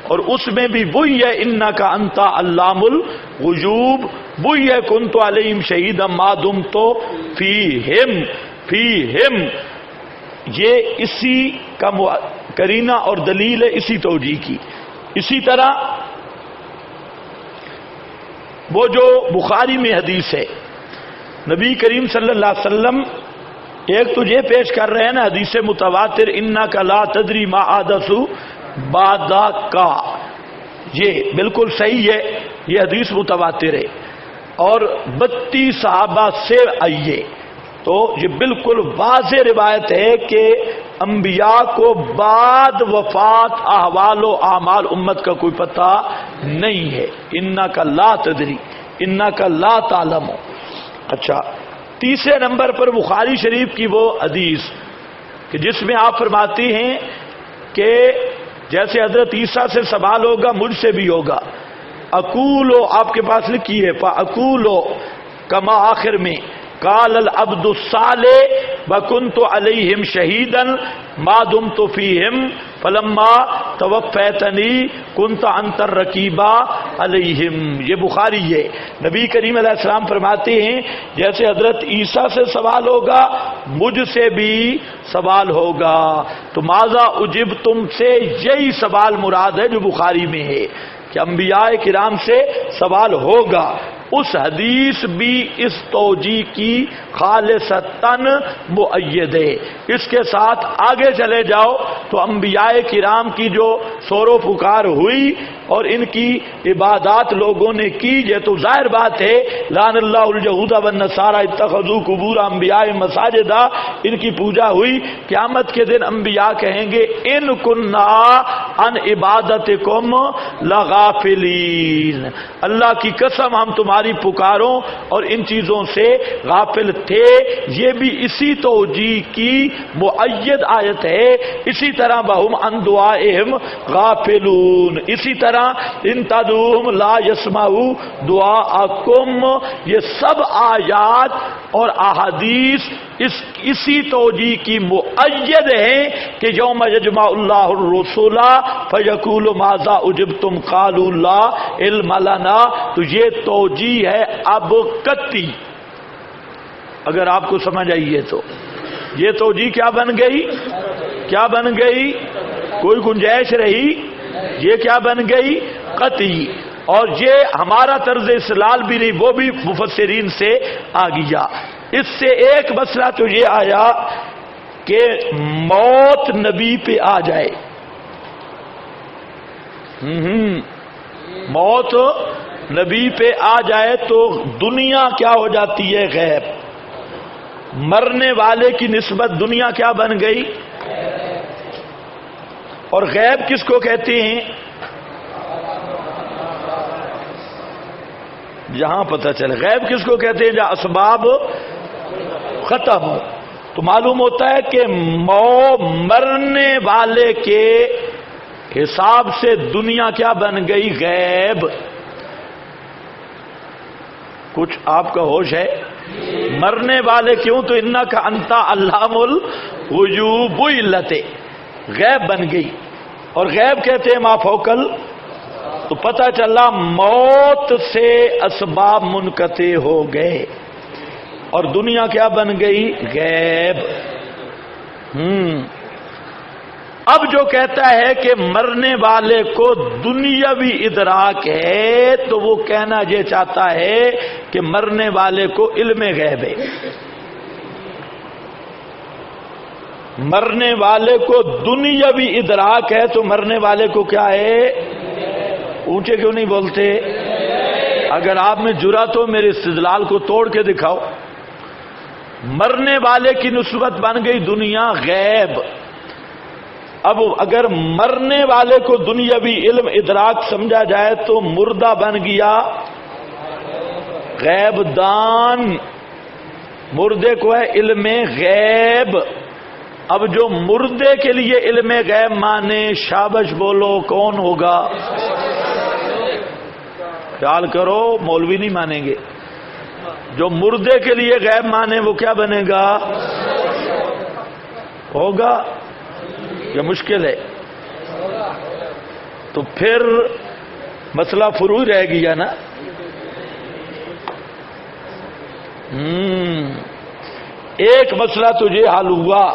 اور اس میں بھی وہی ہے انک انت علام الغیوب، وہی ہے کنت علیہم شہیدا ما دمت فیہم، یہ اسی کا کرینہ اور دلیل ہے اسی توجیہ کی۔ اسی طرح وہ جو بخاری میں حدیث ہے، نبی کریم صلی اللہ علیہ وسلم ایک تو یہ پیش کر رہے ہیں نا حدیث متواتر انک لا تدری ما احدث بعدک، یہ بالکل صحیح ہے، یہ حدیث متواتر ہے اور 32 صحابہ سے آئی ہے، تو یہ بالکل واضح روایت ہے کہ انبیاء کو بعد وفات احوال و اعمال امت کا کوئی پتہ نہیں ہے۔ انک لا تدری، انک لا تعلم۔ اچھا، تیسرے نمبر پر بخاری شریف کی وہ حدیث کہ جس میں آپ فرماتی ہیں کہ جیسے حضرت عیسیٰ سے سوال ہوگا مجھ سے بھی ہوگا، اقولو، آپ کے پاس لکھی ہے فاقولو کما آخر میں قال العبد الصالح وکنت علیہم شہیدا ما دمت فیہم فلما توفیتنی کنت انت الرقیب علیہم۔ یہ بخاری ہے۔ نبی کریم علیہ السلام فرماتے ہیں جیسے حضرت عیسیٰ سے سوال ہوگا مجھ سے بھی سوال ہوگا، تو ماذا اجبتم سے یہی سوال مراد ہے جو بخاری میں ہے کہ انبیاء کرام سے سوال ہوگا۔ اس حدیث بھی اس توجیہ کی خالصتاً مؤید ہے۔ اس کے ساتھ آگے چلے جاؤ تو انبیاء کرام کی جو سور و پکار ہوئی اور ان کی عبادات لوگوں نے کی، یہ تو ظاہر بات ہے، لعن اللہ الجہود والنصارى اتخذوا قبور انبیاء مساجدا، ان کی پوجا ہوئی۔ قیامت کے دن انبیاء کہیں گے ان کننا عن عبادتکم لغافلین، اللہ کی قسم ہم تمہاری پکاروں اور ان چیزوں سے غافل تھے۔ یہ بھی اسی توجیہ کی مؤید آیت ہے۔ اسی طرح بہم عن دعائہم غافلون، اسی طرح ان تدعوہم لا یسمعوا دعاءکم، یہ سب آیات اور احادیث اسی توجیہ کی مؤید ہیں کہ یوم یجمع اللہ الرسل فیقول ماذا اجبتم قالوا لا علم لنا، تو یہ توجیہ ہے اب قطعی۔ اگر آپ کو سمجھ آئیے تو یہ توجیہ کیا بن گئی؟ کیا بن گئی؟ کوئی گنجائش رہی؟ یہ کیا بن گئی؟ قطعی۔ اور یہ ہمارا طرز استدلال بھی نہیں، وہ بھی مفسرین سے آ گیا۔ اس سے ایک مسئلہ تو یہ آیا کہ موت نبی پہ آ جائے، موت نبی پہ آ جائے تو دنیا کیا ہو جاتی ہے؟ غیب۔ مرنے والے کی نسبت دنیا کیا بن گئی؟ اور غیب کس کو کہتے ہیں؟ جہاں پتہ چلے غیب کس کو کہتے ہیں؟ جہاں اسباب ختم ہو۔ تو معلوم ہوتا ہے کہ مرنے والے کے حساب سے دنیا کیا بن گئی؟ غیب۔ کچھ آپ کا ہوش ہے؟ مرنے والے کیوں؟ تو انک انت علام الغیوب، وہ علت غیب بن گئی۔ اور غیب کہتے ہیں ما فوقل، تو پتہ چلا موت سے اسباب منقطع ہو گئے اور دنیا کیا بن گئی؟ غیب۔ اب جو کہتا ہے کہ مرنے والے کو دنیاوی ادراک ہے تو وہ کہنا یہ چاہتا ہے کہ مرنے والے کو علم غیب ہے۔ مرنے والے کو دنیاوی ادراک ہے تو مرنے والے کو کیا ہے؟ اونچے کیوں نہیں بولتے؟ اگر آپ میں جرأت ہو میرے استدلال کو توڑ کے دکھاؤ۔ مرنے والے کی نسبت بن گئی دنیا غیب۔ اب اگر مرنے والے کو دنیاوی علم ادراک سمجھا جائے تو مردہ بن گیا غیب دان، مردے کو ہے علم غیب۔ اب جو مردے کے لیے علم غیب مانے، شابش بولو کون ہوگا؟ خیال کرو، مولوی نہیں مانیں گے۔ جو مردے کے لیے غیب مانے وہ کیا بنے گا؟ ہوگا؟ یہ مشکل ہے۔ تو پھر مسئلہ فروعی رہ گیا نا۔ ایک مسئلہ تجھے حل ہوا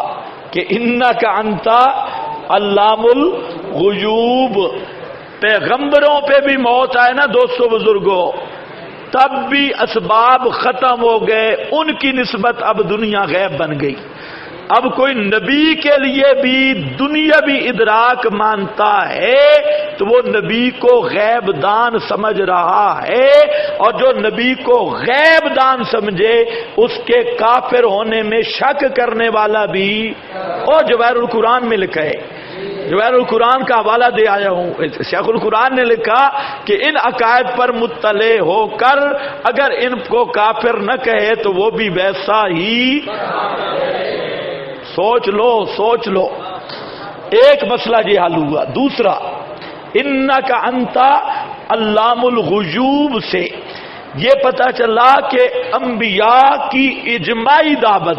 کہ انک انتا علام الغیوب، پیغمبروں پہ بھی موت آئے نا دوستو بزرگوں، تب بھی اسباب ختم ہو گئے، ان کی نسبت اب دنیا غیب بن گئی۔ اب کوئی نبی کے لیے بھی دنیاوی ادراک مانتا ہے تو وہ نبی کو غیب دان سمجھ رہا ہے، اور جو نبی کو غیب دان سمجھے اس کے کافر ہونے میں شک کرنے والا بھی، اور جواہر القرآن میں لکھا ہے، جواہر القرآن کا حوالہ دے آیا ہوں، شیخ القرآن نے لکھا کہ ان عقائد پر مطلع ہو کر اگر ان کو کافر نہ کہے تو وہ بھی ویسا ہی۔ سوچ لو سوچ لو، ایک مسئلہ یہ حل ہوا۔ دوسرا، انک انتا علام الغیوب سے یہ پتہ چلا کہ انبیاء کی اجماعی دعوت،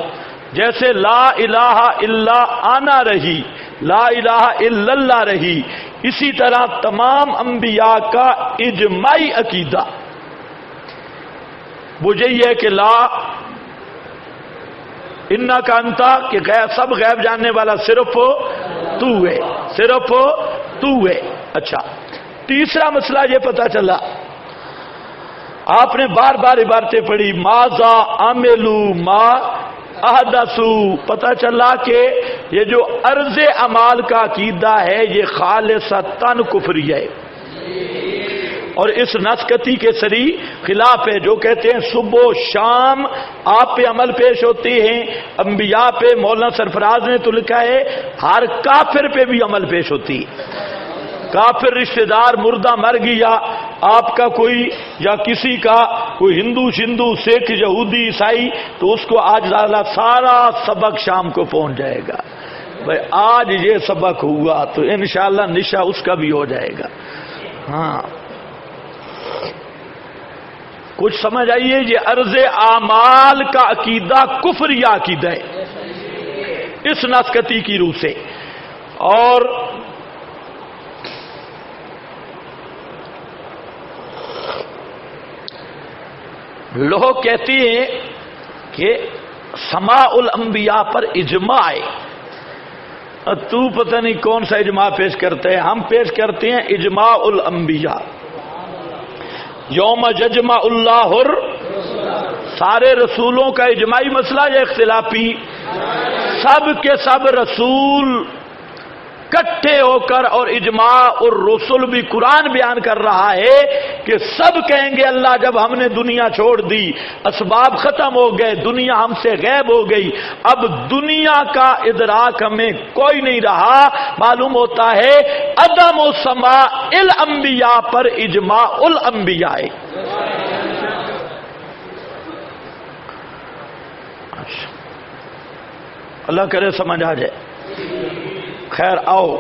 جیسے لا الہ الا انا رہی، لا الہ الا اللہ رہی، اسی طرح تمام انبیاء کا اجماعی عقیدہ وہ یہی ہے کہ لا انک انتا، کہ سب غیب جاننے والا صرف تو ہے، صرف تو ہے۔ اچھا، تیسرا مسئلہ یہ پتا چلا، آپ نے بار بار عبارتیں پڑھی، ماذا عملو ما احدثو، پتا چلا کہ یہ جو عرض اعمال کا عقیدہ ہے یہ خالصتاً کفری ہے، اور اس نسکتی کے سری خلاف ہے، جو کہتے ہیں صبح و شام آپ پہ عمل پیش ہوتے ہیں، انبیاء پہ مولانا سرفراز نے تو لکھا ہے ہر کافر پہ بھی عمل پیش ہوتی ہے۔ کافر رشتہ دار مردہ مر گیا آپ کا کوئی یا کسی کا، کوئی ہندو شندو سکھ یہودی عیسائی، تو اس کو آج سارا سبق شام کو پہنچ جائے گا، بھائی آج یہ سبق ہوا تو انشاءاللہ نشا اس کا بھی ہو جائے گا۔ ہاں کچھ سمجھ آئیے، یہ عرض اعمال کا عقیدہ کفری عقیدہ ہے اس ناسکتی کی روح سے۔ اور لوگ کہتے ہیں کہ سماع الانبیاء پر اجماع ہے، تو پتہ نہیں کون سا اجماع پیش کرتے ہیں، ہم پیش کرتے ہیں اجماع الانبیاء۔ یوم یجمع اللہ سارے رسولوں کا اجماعی مسئلہ یا اختلافی؟ سب کے سب رسول کٹھے ہو کر، اور اجماع الرسل بھی قرآن بیان کر رہا ہے کہ سب کہیں گے اللہ جب ہم نے دنیا چھوڑ دی، اسباب ختم ہو گئے، دنیا ہم سے غائب ہو گئی، اب دنیا کا ادراک ہمیں کوئی نہیں رہا، معلوم ہوتا ہے عدم و سماع الانبیاء پر اجماع الانبیاء ہے۔ اللہ کرے سمجھ آ جائے۔ خیر آؤ